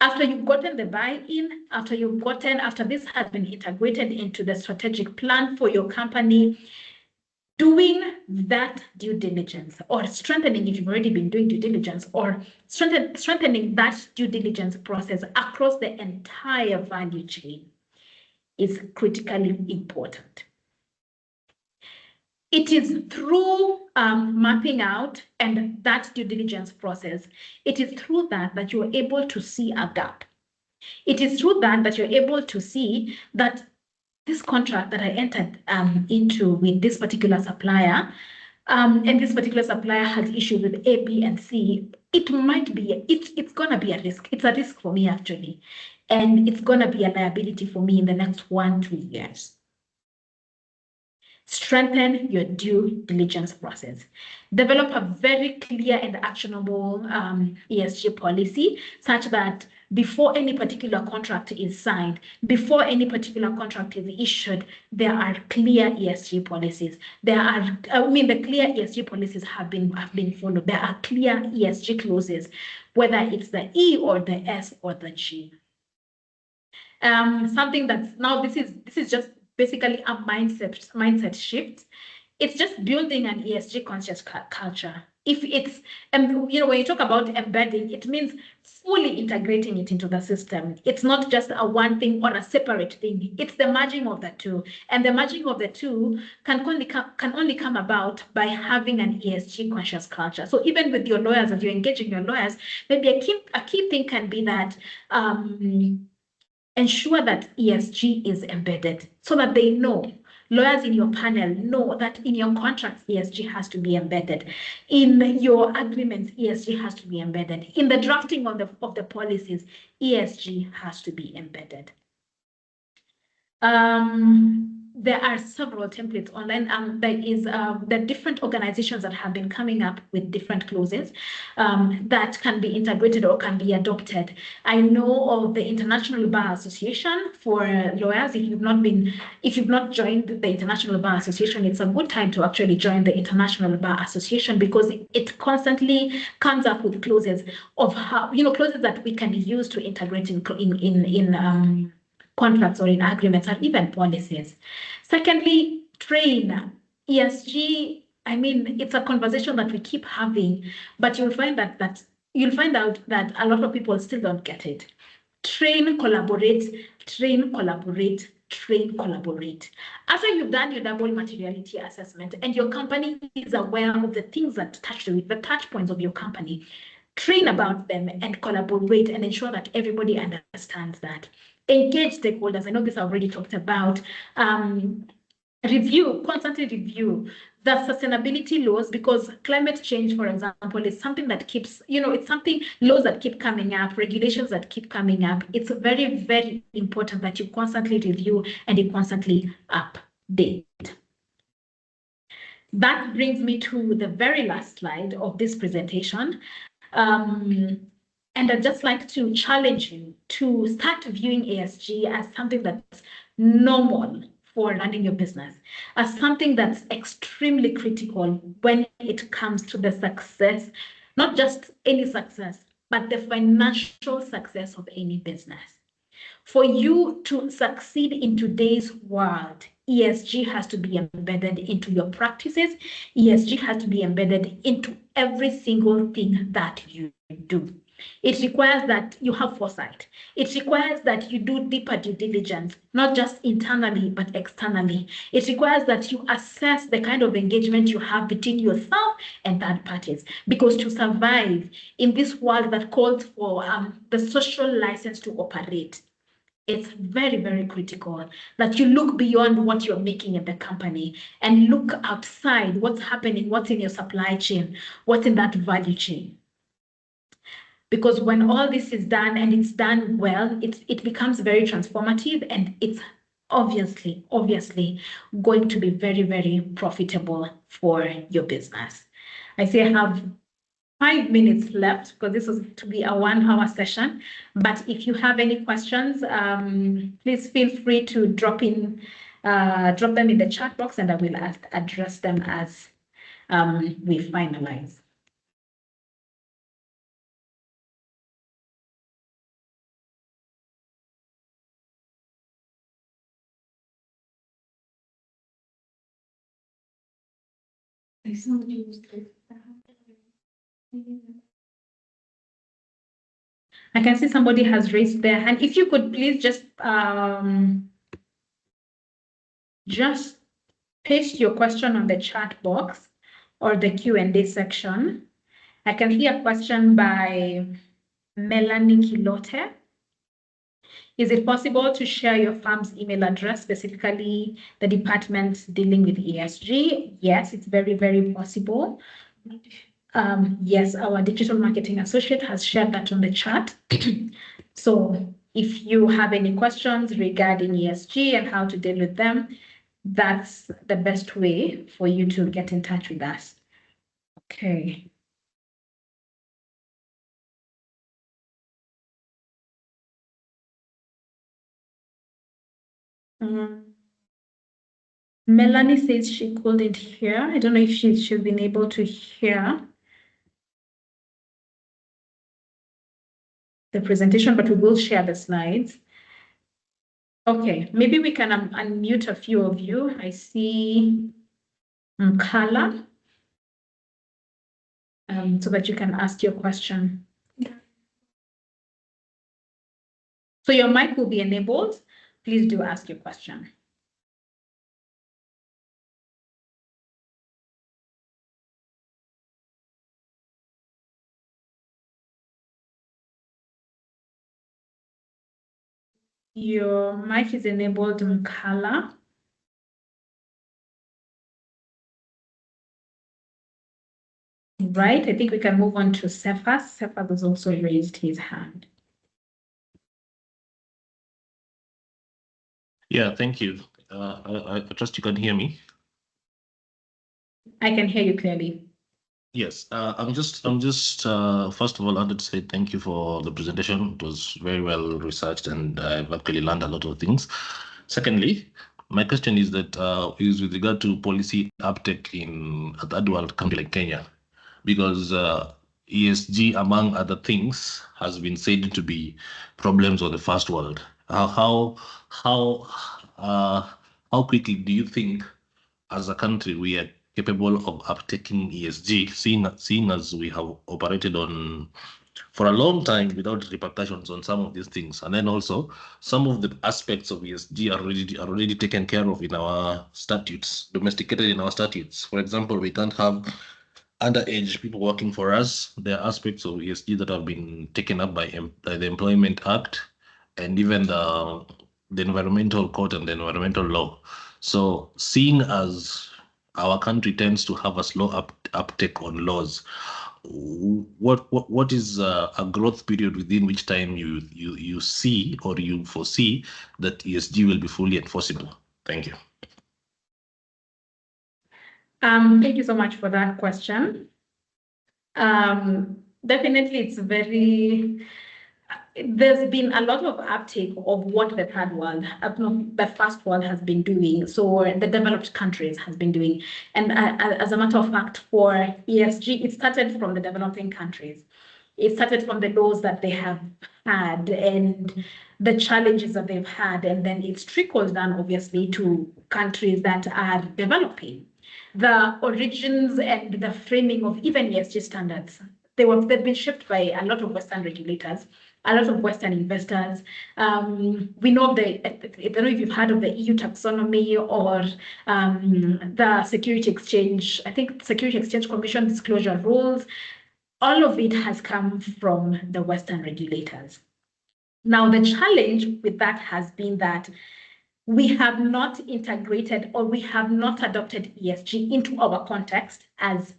After you've gotten the buy-in, after this has been integrated into the strategic plan for your company, doing that due diligence or strengthening if you've already been doing due diligence or strengthening that due diligence process across the entire value chain is critically important. It is through mapping out and that due diligence process, it is through that you are able to see a gap. It is through that you're able to see that this contract that I entered into with this particular supplier, and this particular supplier has issues with A, B, and C, it's gonna be a risk. It's a risk for me actually. And it's gonna be a liability for me in the next 1-2 years. Strengthen your due diligence process. Develop a very clear and actionable ESG policy such that before any particular contract is signed, before any particular contract is issued, there are clear ESG policies. The clear ESG policies have been followed. There are clear ESG clauses, whether it's the E or the S or the G. Something that's now this is just basically a mindset shift. It's just building an ESG conscious culture. If it's, when you talk about embedding, it means fully integrating it into the system. It's not just a one thing or a separate thing. It's the merging of the two. And the merging of the two can only come about by having an ESG conscious culture. So even with your lawyers, as you're engaging your lawyers, maybe a key thing can be that ensure that ESG is embedded so that they know. Lawyers in your panel know that in your contracts, ESG has to be embedded. In your agreements, ESG has to be embedded. In the drafting of the policies, ESG has to be embedded. There are several templates online. There are different organizations that have been coming up with different clauses that can be integrated or can be adopted. I know of the International Bar Association for lawyers. If you've not joined the International Bar Association, it's a good time to actually join the International Bar Association because it constantly comes up with clauses of how, clauses that we can use to integrate in contracts or in agreements and even policies. Secondly, train. ESG, it's a conversation that we keep having, but you'll find out that a lot of people still don't get it. Train, collaborate, train, collaborate, train, collaborate. After you've done your double materiality assessment and your company is aware of the things that the touch points of your company, train about them and collaborate and ensure that everybody understands that. Engage stakeholders. I know this I already talked about. Constantly review the sustainability laws, because climate change, for example, is something that keeps, laws that keep coming up, regulations that keep coming up. It's very, very important that you constantly review and you constantly update. That brings me to the very last slide of this presentation. And I'd just like to challenge you to start viewing ESG as something that's normal for running your business, as something that's extremely critical when it comes to the success, not just any success, but the financial success of any business. For you to succeed in today's world, ESG has to be embedded into your practices. ESG has to be embedded into every single thing that you do. It requires that you have foresight. It requires that you do deeper due diligence, not just internally, but externally. It requires that you assess the kind of engagement you have between yourself and third parties. Because to survive in this world that calls for the social license to operate, it's very, very critical that you look beyond what you're making in the company and look outside what's happening, what's in your supply chain, what's in that value chain. Because when all this is done and it's done well, it becomes very transformative and it's obviously going to be very, very profitable for your business. I say I have 5 minutes left because this was to be a 1-hour session. But if you have any questions, please feel free to drop them in the chat box, and I will address them as we finalize. I can see somebody has raised their hand. If you could please just paste your question on the chat box or the Q&A section. I can see a question by Melanie Kilote. Is it possible to share your firm's email address, specifically the department dealing with ESG? Yes, it's very, very possible. Yes, our digital marketing associate has shared that on the chat. So if you have any questions regarding ESG and how to deal with them, that's the best way for you to get in touch with us. Okay. Melanie says she couldn't hear. I don't know if she's been able to hear the presentation, but we will share the slides. Okay, maybe we can unmute a few of you. I see Mkala, so that you can ask your question. So your mic will be enabled. Please do ask your question. Your mic is enabled, Mkala. Right, I think we can move on to Cephas. Cephas has also raised his hand. Yeah, thank you. I trust you can hear me. I can hear you clearly. Yes, I'm just first of all, I wanted to say thank you for the presentation. It was very well researched, and I've actually learned a lot of things. Secondly, my question is is with regard to policy uptake in a third world country like Kenya, because ESG, among other things, has been said to be problems of the first world. How quickly do you think, as a country, we are capable of uptaking ESG, seeing as we have operated on for a long time without repercussions on some of these things? And then also, some of the aspects of ESG are already taken care of in our statutes, domesticated in our statutes. For example, we can't have underage people working for us. There are aspects of ESG that have been taken up by the Employment Act and even the Environmental Code and the Environmental Law. So seeing as our country tends to have a slow uptake on laws, what is a growth period within which time you see or you foresee that ESG will be fully enforceable? Thank you. Thank you so much for that question. Definitely, it's there's been a lot of uptake of what the third world, the first world has been doing, so the developed countries has been doing. And as a matter of fact, for ESG, it started from the developing countries. It started from the laws that they have had and the challenges that they've had, and then it's trickled down, obviously, to countries that are developing. The origins and the framing of even ESG standards, they've been shaped by a lot of Western regulators, a lot of Western investors. We know I don't know if you've heard of the EU taxonomy or the Security Exchange, I think Security Exchange Commission disclosure rules. All of it has come from the Western regulators. Now, the challenge with that has been that we have not integrated or we have not adopted ESG into our context as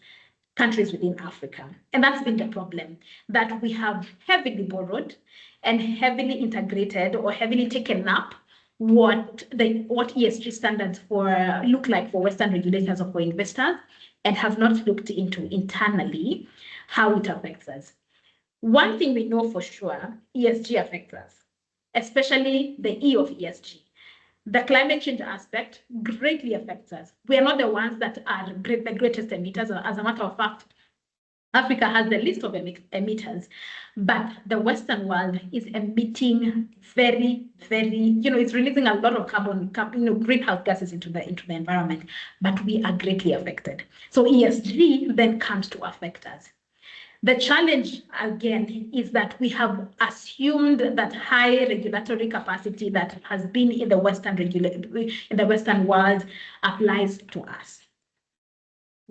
countries within Africa. And that's been the problem, that we have heavily borrowed and heavily integrated or heavily taken up what ESG standards look like for Western regulators or for investors, and have not looked into internally how it affects us. One thing we know for sure, ESG affects us, especially the E of ESG. The climate change aspect greatly affects us. We are not the ones that are the greatest emitters. As a matter of fact, Africa has the least of emitters, but the Western world is emitting very, it's releasing a lot of carbon, greenhouse gases into the environment, but we are greatly affected. So ESG then comes to affect us. The challenge, again, is that we have assumed that high regulatory capacity that has been in the Western world applies to us.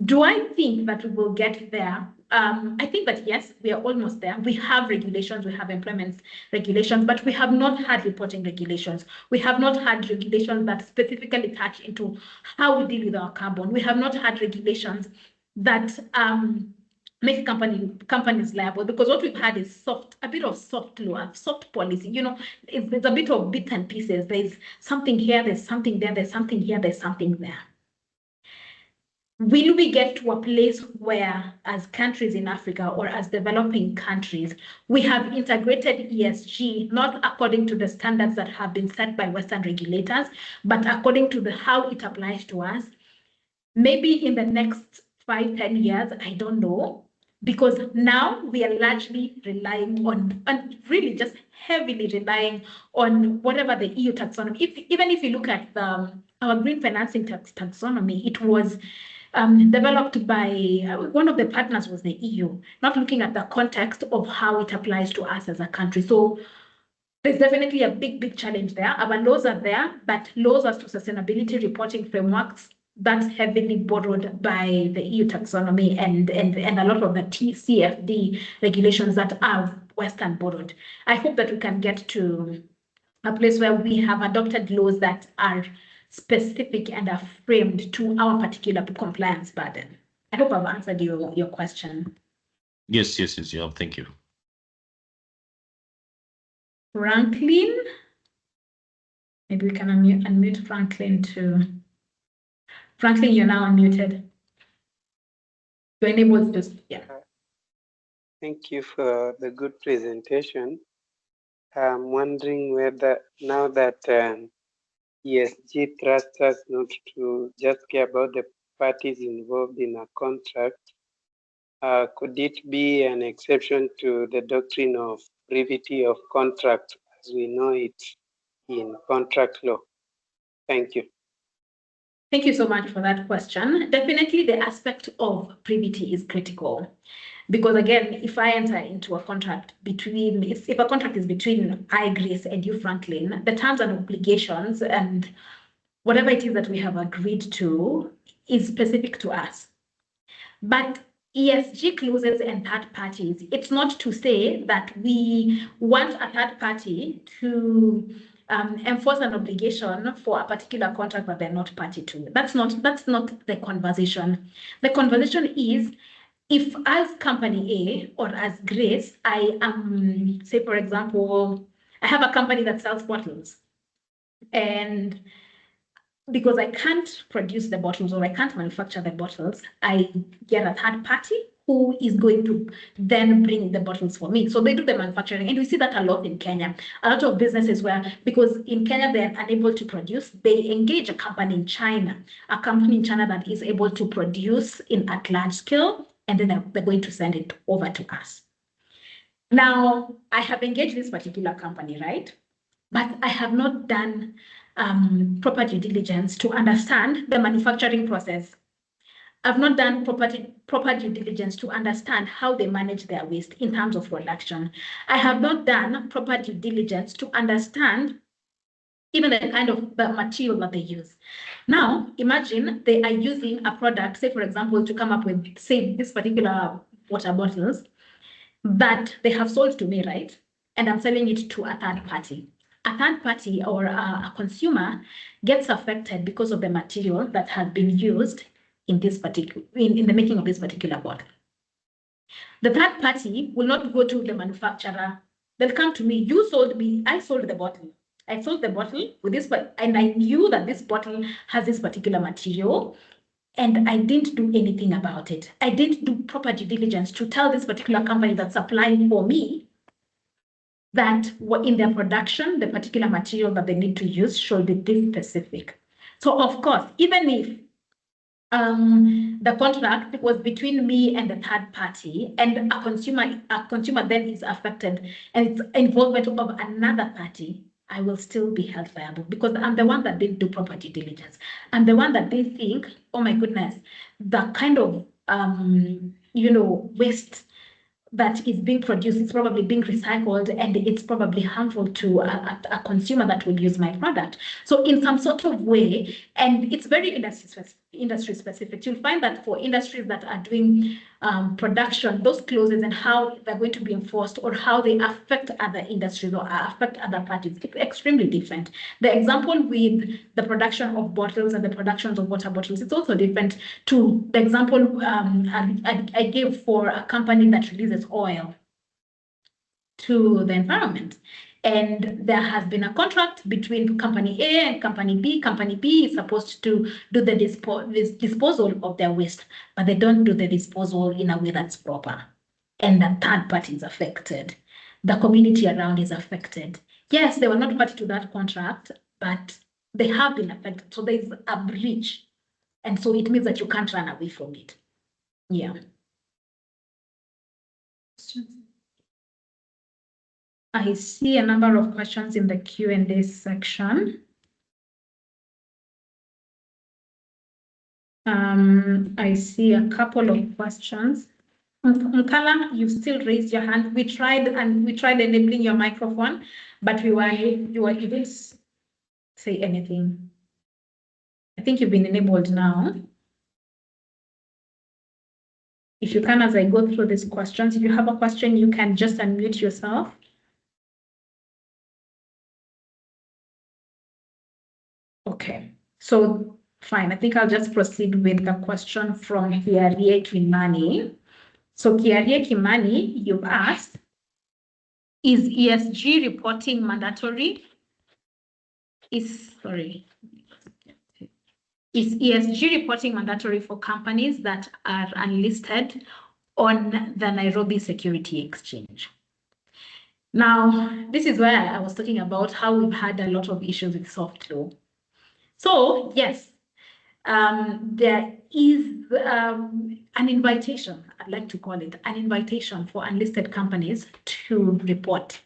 Do I think that we will get there? I think that yes, we are almost there. We have regulations, we have employment regulations, but we have not had reporting regulations. We have not had regulations that specifically touch into how we deal with our carbon. We have not had regulations that make companies liable, because what we've had is a bit of soft law, soft policy. There's a bit of bits and pieces. There's something here, there's something there, there's something here, there's something there. Will we get to a place where, as countries in Africa or as developing countries, we have integrated ESG, not according to the standards that have been set by Western regulators, but according to how it applies to us? Maybe in the next 5-10 years, I don't know, because now we are largely relying on, and really just heavily relying on whatever the EU taxonomy. Even if you look at our green financing taxonomy, it was developed by one of the partners was the EU, not looking at the context of how it applies to us as a country. So there's definitely a big challenge there. Our laws are there, but laws as to sustainability reporting frameworks, that's heavily borrowed by the EU taxonomy and a lot of the TCFD regulations that are Western borrowed. I hope that we can get to a place where we have adopted laws that are specific and are framed to our particular compliance burden. I hope I've answered your question. Yes, you have. Thank you. Franklin, maybe we can unmute Franklin too. Franklin, you're now unmuted. You're enabled to, yeah. Thank you for the good presentation. I'm wondering whether now that ESG trusts us not to just care about the parties involved in a contract, could it be an exception to the doctrine of privity of contract as we know it in contract law? Thank you. Thank you so much for that question. Definitely the aspect of privity is critical. Because again, if I enter into a contract if a contract is between I, Grace, and you, Franklin, the terms and obligations and whatever it is that we have agreed to is specific to us. But ESG clauses and third parties, it's not to say that we want a third party to enforce an obligation for a particular contract that they're not party to. That's not the conversation. The conversation is, if as company A or as Grace, I am, say for example, I have a company that sells bottles, and because I can't produce the bottles or I can't manufacture the bottles, I get a third party who is going to then bring the bottles for me. So they do the manufacturing, and we see that a lot in Kenya. A lot of businesses where, because in Kenya they're unable to produce, they engage a company in China that is able to produce at large scale, and then they're going to send it over to us. Now, I have engaged this particular company, right? But I have not done proper due diligence to understand the manufacturing process. I've not done proper due diligence to understand how they manage their waste in terms of production. I have not done proper due diligence to understand even the kind of the material that they use. Now, imagine they are using a product, say for example, to come up with, say, this particular water bottles that they have sold to me, right? And I'm selling it to a third party. A third party or a consumer gets affected because of the material that has been used in this particular in the making of this particular bottle. The third party will not go to the manufacturer. They'll come to me. You sold me. I sold the bottle. I sold the bottle with this, and I knew that this bottle has this particular material, and I didn't do anything about it. I didn't do proper due diligence to tell this particular company that's supplying for me that in their production, the particular material that they need to use should be this specific. So of course, even if the contract was between me and the third party, and a consumer then is affected, and it's involvement of another party, I will still be held liable because I'm the one that didn't do proper due diligence. I'm the one that they think, oh my goodness, the kind of waste that is being produced is probably being recycled, and it's probably harmful to a consumer that will use my product. So in some sort of way, and it's very industry specific, you'll find that for industries that are doing production, those clauses and how they're going to be enforced or how they affect other industries or affect other parties, it's extremely different. The example with the production of bottles and the productions of water bottles, it's also different to the example I gave for a company that releases oil to the environment. And there has been a contract between company A and company B. Company B is supposed to do the disposal of their waste, but they don't do the disposal in a way that's proper. And the third party is affected. The community around is affected. Yes, they were not party to that contract, but they have been affected. So there's a breach. And so it means that you can't run away from it. Yeah. I see a number of questions in the Q&A section. I see a couple of questions. Mkala, you still raised your hand. We tried enabling your microphone, but you didn't say anything. I think you've been enabled now. If you can, as I go through these questions, if you have a question, you can just unmute yourself. Okay, so fine. I think I'll just proceed with the question from Kiarie Kimani. So Kiarie Kimani, you've asked, is ESG reporting mandatory? Is ESG reporting mandatory for companies that are unlisted on the Nairobi Security Exchange? Now, this is where I was talking about how we've had a lot of issues with soft law. So yes, there is an invitation, I'd like to call it, an invitation for unlisted companies to report.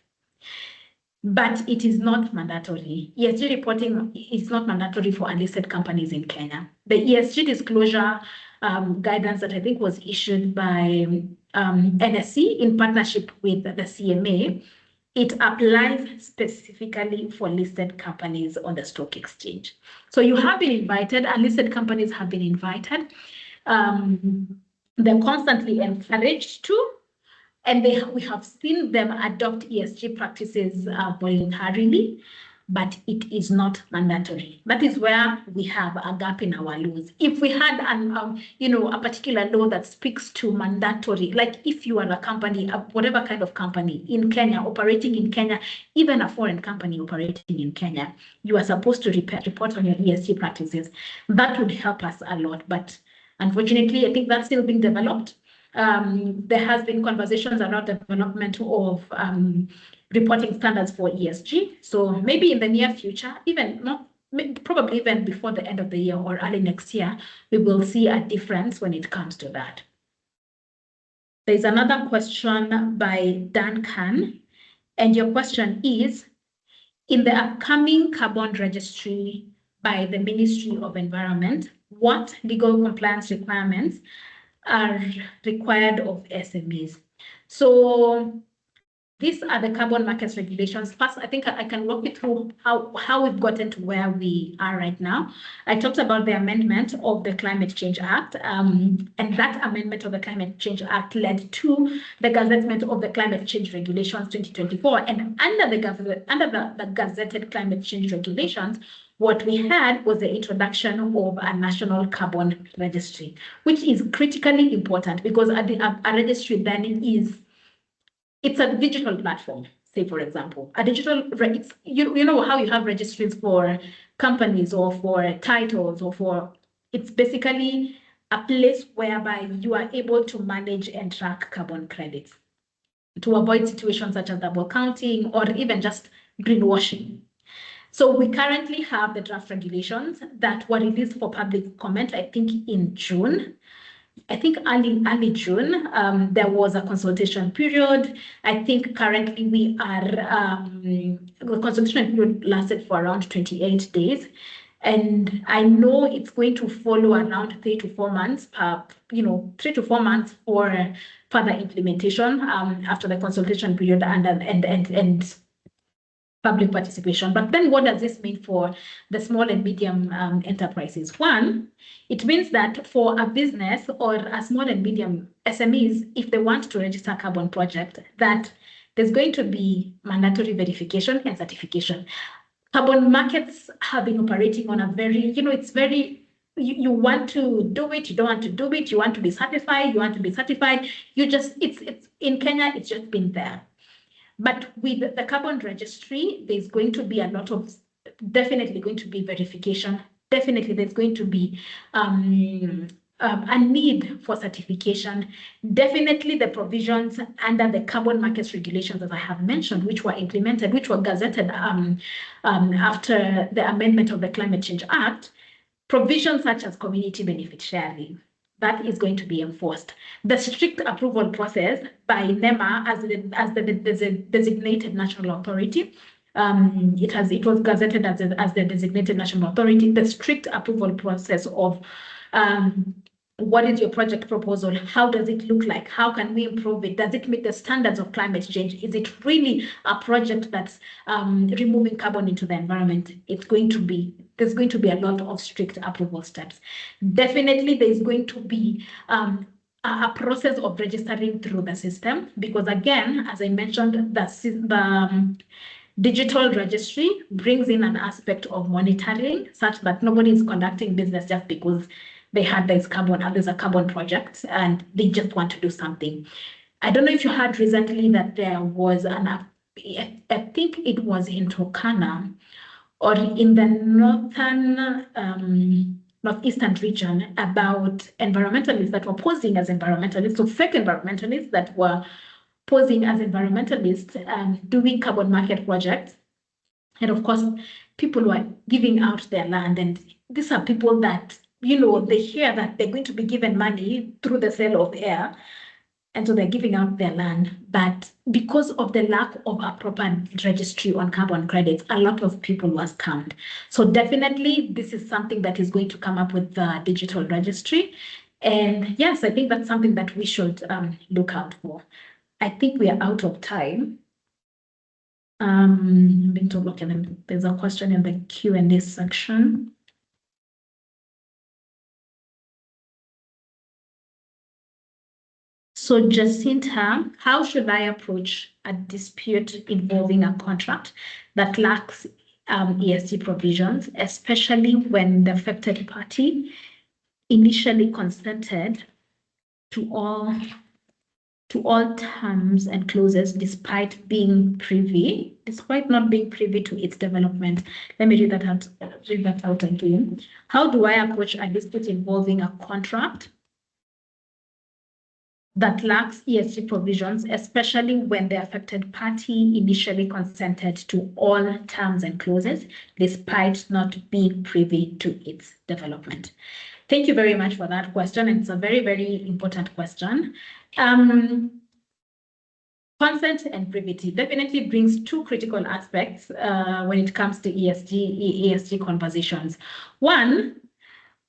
But it is not mandatory. ESG reporting is not mandatory for unlisted companies in Kenya. The ESG disclosure guidance that I think was issued by NSC in partnership with the CMA, it applies specifically for listed companies on the stock exchange. So you have been invited, unlisted companies have been invited. They're constantly encouraged to, and we have seen them adopt ESG practices voluntarily, but it is not mandatory. That is where we have a gap in our laws. If we had a particular law that speaks to mandatory, like if you are a company, whatever kind of company in Kenya, operating in Kenya, even a foreign company operating in Kenya, you are supposed to report on your ESG practices. That would help us a lot, but unfortunately, I think that's still being developed. There has been conversations around development of reporting standards for ESG. So maybe in the near future, probably even before the end of the year or early next year, we will see a difference when it comes to that. There's another question by Dan Khan, and your question is, in the upcoming carbon registry by the Ministry of Environment, what legal compliance requirements are required of SMEs? So these are the carbon markets regulations. First, I think I can walk you through how we've gotten to where we are right now. I talked about the amendment of the Climate Change Act, and that amendment of the Climate Change Act led to the gazettement of the Climate Change Regulations 2024. And under the gazetted Climate Change Regulations, what we had was the introduction of a national carbon registry, which is critically important because a registry then it's a digital platform. say, for example, a digital, you know how you have registries for companies or for titles or for, it's basically a place whereby you are able to manage and track carbon credits to avoid situations such as double counting or even just greenwashing. So we currently have the draft regulations that were released for public comment, I think in June. I think early June, there was a consultation period. I think currently we are, the consultation period lasted for around 28 days. And I know it's going to follow around 3 to 4 months, 3 to 4 months for further implementation after the consultation period and public participation. But then what does this mean for the small and medium enterprises? One, it means that for a business or a small and medium SMEs, if they want to register a carbon project, that there's going to be mandatory verification and certification. Carbon markets have been operating on a very, it's very, you want to do it, you don't want to do it, you want to be certified, you want to be certified. It's in Kenya, it's just been there. But with the carbon registry, there's going to be a lot of, definitely going to be verification. Definitely there's going to be a need for certification. Definitely the provisions under the carbon markets regulations, as I have mentioned, which were implemented, which were gazetted after the amendment of the Climate Change Act, provisions such as community benefit sharing, that is going to be enforced. The strict approval process by NEMA as the designated national authority, it was gazetted as the designated national authority. The strict approval process of what is your project proposal? How does it look like? How can we improve it? Does it meet the standards of climate change? Is it really a project that's removing carbon into the environment? There's going to be a lot of strict approval steps. Definitely, there's going to be a process of registering through the system, because again, as I mentioned, the digital registry brings in an aspect of monitoring such that nobody is conducting business just because they had there's a carbon project and they just want to do something. I don't know if you heard recently that there was I think it was in Turkana or in the northeastern region, about environmentalists that were posing as environmentalists, so fake environmentalists that were posing as environmentalists doing carbon market projects. And of course, people were giving out their land. And these are people that, they hear that they're going to be given money through the sale of air. And so they're giving out their land. But because of the lack of a proper registry on carbon credits, a lot of people were scammed. So definitely, this is something that is going to come up with the digital registry. And yes, I think that's something that we should look out for. I think we are out of time. I'm going to look at them. There's a question in the Q&A section. So Jacinta, how should I approach a dispute involving a contract that lacks ESG provisions, especially when the affected party initially consented to all terms and clauses despite not being privy to its development? Let me read that out again. How do I approach a dispute involving a contract that lacks ESG provisions, especially when the affected party initially consented to all terms and clauses, despite not being privy to its development? Thank you very much for that question. It's a very, very important question. Consent and privity definitely brings two critical aspects when it comes to ESG conversations. One,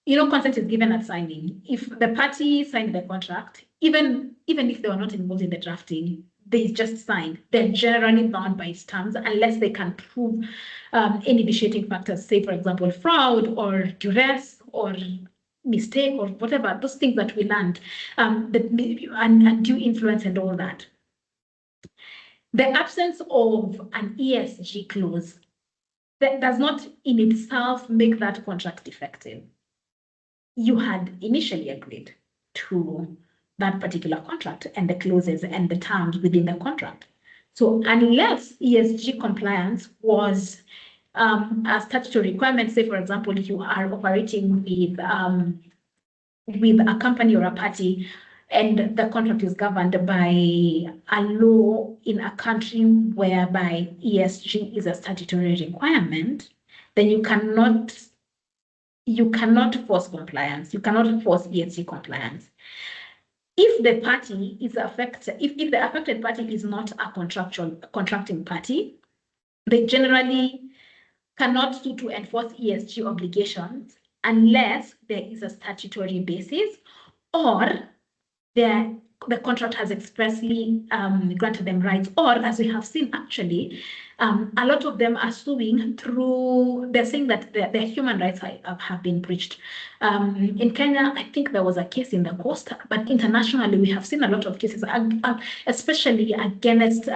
consent is given at signing. If the party signed the contract, even if they were not involved in the drafting, they just signed. They're generally bound by its terms unless they can prove any vitiating factors, say, for example, fraud or duress or mistake or whatever, those things that we learned, and due influence and all that. The absence of an ESG clause that does not in itself make that contract effective. You had initially agreed to that particular contract and the clauses and the terms within the contract. So unless ESG compliance was a statutory requirement, say, for example, if you are operating with a company or a party and the contract is governed by a law in a country whereby ESG is a statutory requirement, then you cannot force compliance. You cannot force ESG compliance. If the party is affected, if the affected party is not a contracting party, they generally cannot sue to enforce ESG obligations unless there is a statutory basis or the contract has expressly granted them rights, or as we have seen actually, a lot of them are suing through, they're saying that their human rights have been breached. In Kenya, I think there was a case in the coast, but internationally we have seen a lot of cases, especially against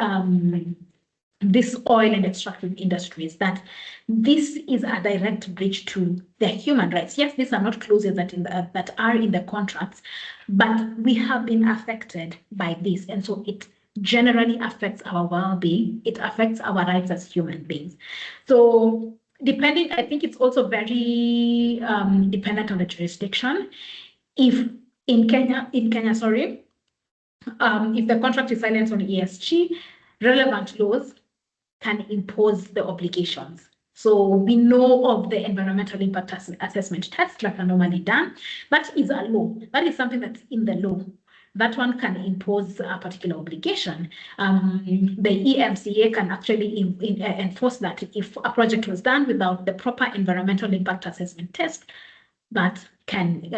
this oil and extractive industries, that this is a direct breach to their human rights. Yes, these are not clauses that are in the contracts, but we have been affected by this. And so it generally affects our well-being. It affects our rights as human beings. So depending, I think it's also very dependent on the jurisdiction. If in Kenya, sorry, if the contract is silent on ESG, relevant laws can impose the obligations. So we know of the environmental impact assessment test that are normally done. That is a law. That is something that's in the law. That one can impose a particular obligation. The EMCA can actually enforce that if a project was done without the proper environmental impact assessment test. That can,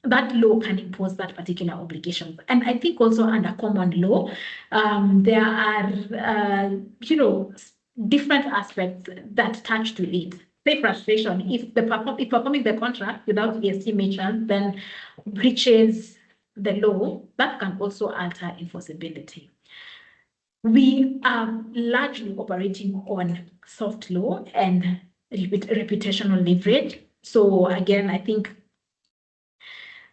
that law can impose that particular obligation. And I think also under common law, there are, different aspects that touch to it. Say frustration, if performing the contract without ESG measures then breaches the law, that can also alter enforceability. We are largely operating on soft law and reputational leverage. So again, I think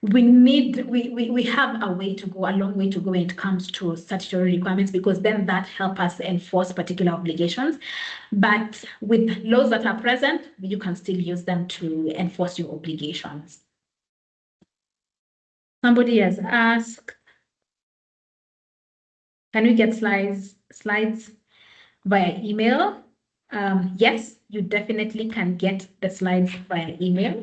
we have a way to go, a long way to go when it comes to statutory requirements, because then that helps us enforce particular obligations. But with laws that are present, you can still use them to enforce your obligations. Somebody has asked, can we get slides via email? Yes, you definitely can get the slides via email.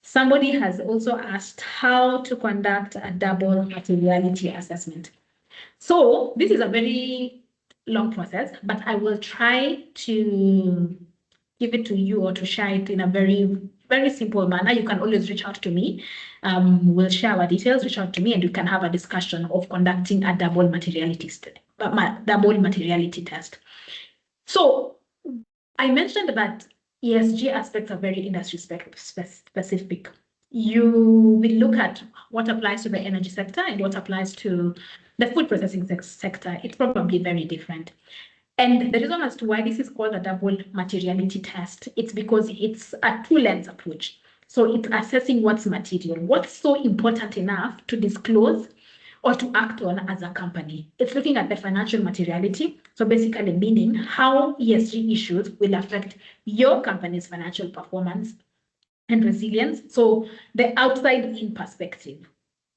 Somebody has also asked how to conduct a double materiality assessment. So this is a very long process, but I will try to give it to you or to share it in a very, very simple manner. You can always reach out to me. We'll share our details, reach out to me, and you can have a discussion of conducting a double materiality test. So I mentioned that ESG aspects are very industry specific. You will look at what applies to the energy sector and what applies to the food processing sector. It's probably very different. And the reason as to why this is called a double materiality test, it's because it's a two-lens approach. So it's assessing what's material, what's so important enough to disclose or to act on as a company. It's looking at the financial materiality. So basically meaning how ESG issues will affect your company's financial performance and resilience. So the outside-in perspective,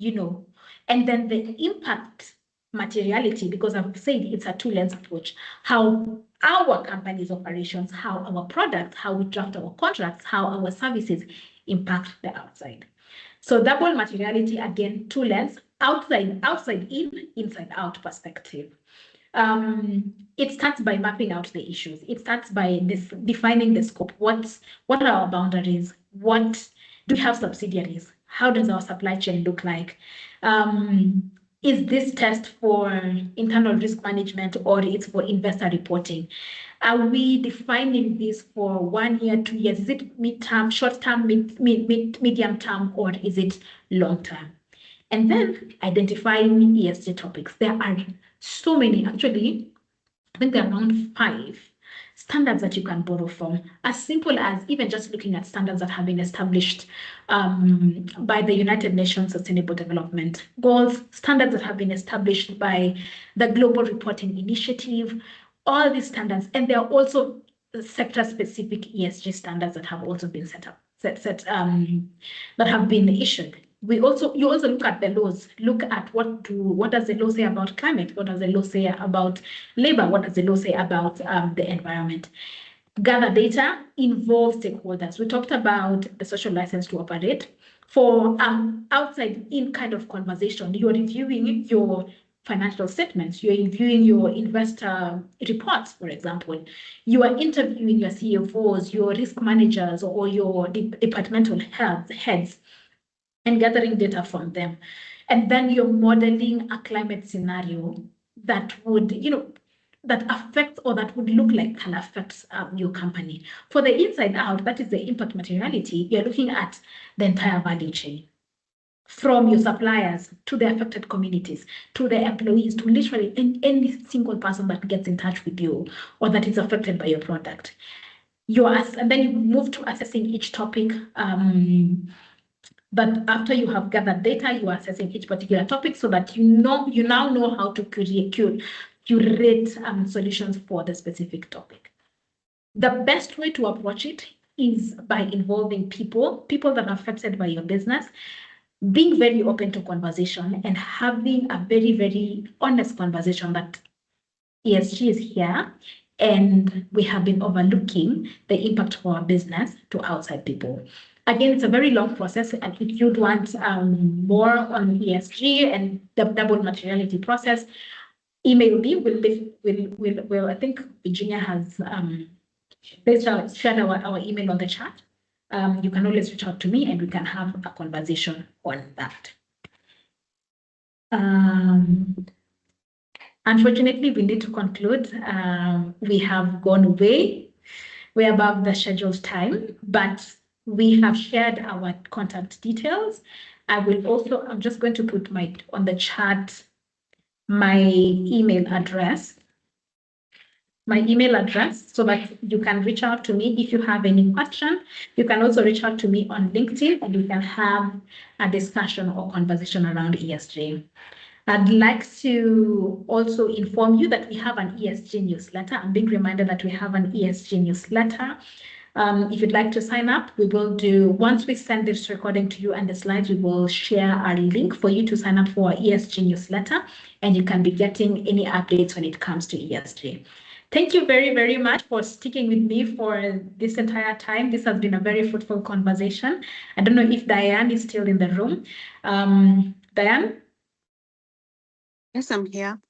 and then the impact materiality, because I've said it's a two-lens approach, how our company's operations, how our products, how we draft our contracts, how our services impact the outside. So double materiality, again, two lens, outside in, inside out perspective. It starts by mapping out the issues. It starts by defining the scope. What are our boundaries? What do we have subsidiaries? How does our supply chain look like? Is this test for internal risk management or it's for investor reporting? Are we defining this for 1 year, 2 years? Is it mid-term, short-term, medium term, or is it long-term? And then identifying ESG topics. There are so many, actually, I think there are around 5 standards that you can borrow from, as simple as even just looking at standards that have been established by the United Nations Sustainable Development Goals, standards that have been established by the Global Reporting Initiative, all these standards, and there are also sector-specific ESG standards that have also been that have been issued. You also look at the laws. Look at what does the law say about climate? What does the law say about labor? What does the law say about the environment? Gather data, involve stakeholders. We talked about the social license to operate. For outside in kind of conversation, you're reviewing your financial statements, you're reviewing your investor reports, for example. You are interviewing your CFOs, your risk managers, or your departmental heads, and gathering data from them. And then you're modeling a climate scenario that would, that affects or that would look like can affect your company. For the inside out, that is the impact materiality. You're looking at the entire value chain, from your suppliers to the affected communities, to the employees, to literally any single person that gets in touch with you or that is affected by your product. And then you move to assessing each topic. But after you have gathered data, you are assessing each particular topic so that you now know how to curate solutions for the specific topic. The best way to approach it is by involving people that are affected by your business, being very open to conversation and having a very, very honest conversation that ESG is here and we have been overlooking the impact for our business to outside people. Again, it's a very long process, and if you'd want more on ESG and the double materiality process, email me. I think Virginia has shared our email on the chat. You can always reach out to me and we can have a conversation on that. Unfortunately, we need to conclude. We have gone way above the scheduled time, but we have shared our contact details. I'm just going to put on the chat my email address so that you can reach out to me if you have any question. You can also reach out to me on LinkedIn and we can have a discussion or conversation around ESG. I'd like to also inform you that we have an ESG newsletter. I'm being reminded that we have an ESG newsletter. If you'd like to sign up, we will once we send this recording to you and the slides, we will share our link for you to sign up for our ESG newsletter, and you can be getting any updates when it comes to ESG. Thank you very, very much for sticking with me for this entire time. This has been a very fruitful conversation. I don't know if Diane is still in the room. Diane? Yes, I'm here.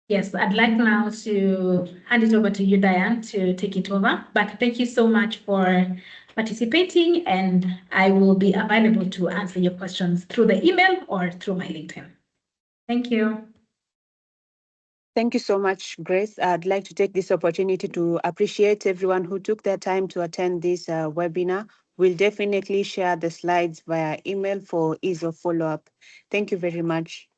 Yes, I'd like now to hand it over to you, Diane, to take it over. But thank you so much for participating, and I will be available to answer your questions through the email or through my LinkedIn. Thank you. Thank you so much, Grace. I'd like to take this opportunity to appreciate everyone who took their time to attend this webinar. We'll definitely share the slides via email for ease of follow-up. Thank you very much.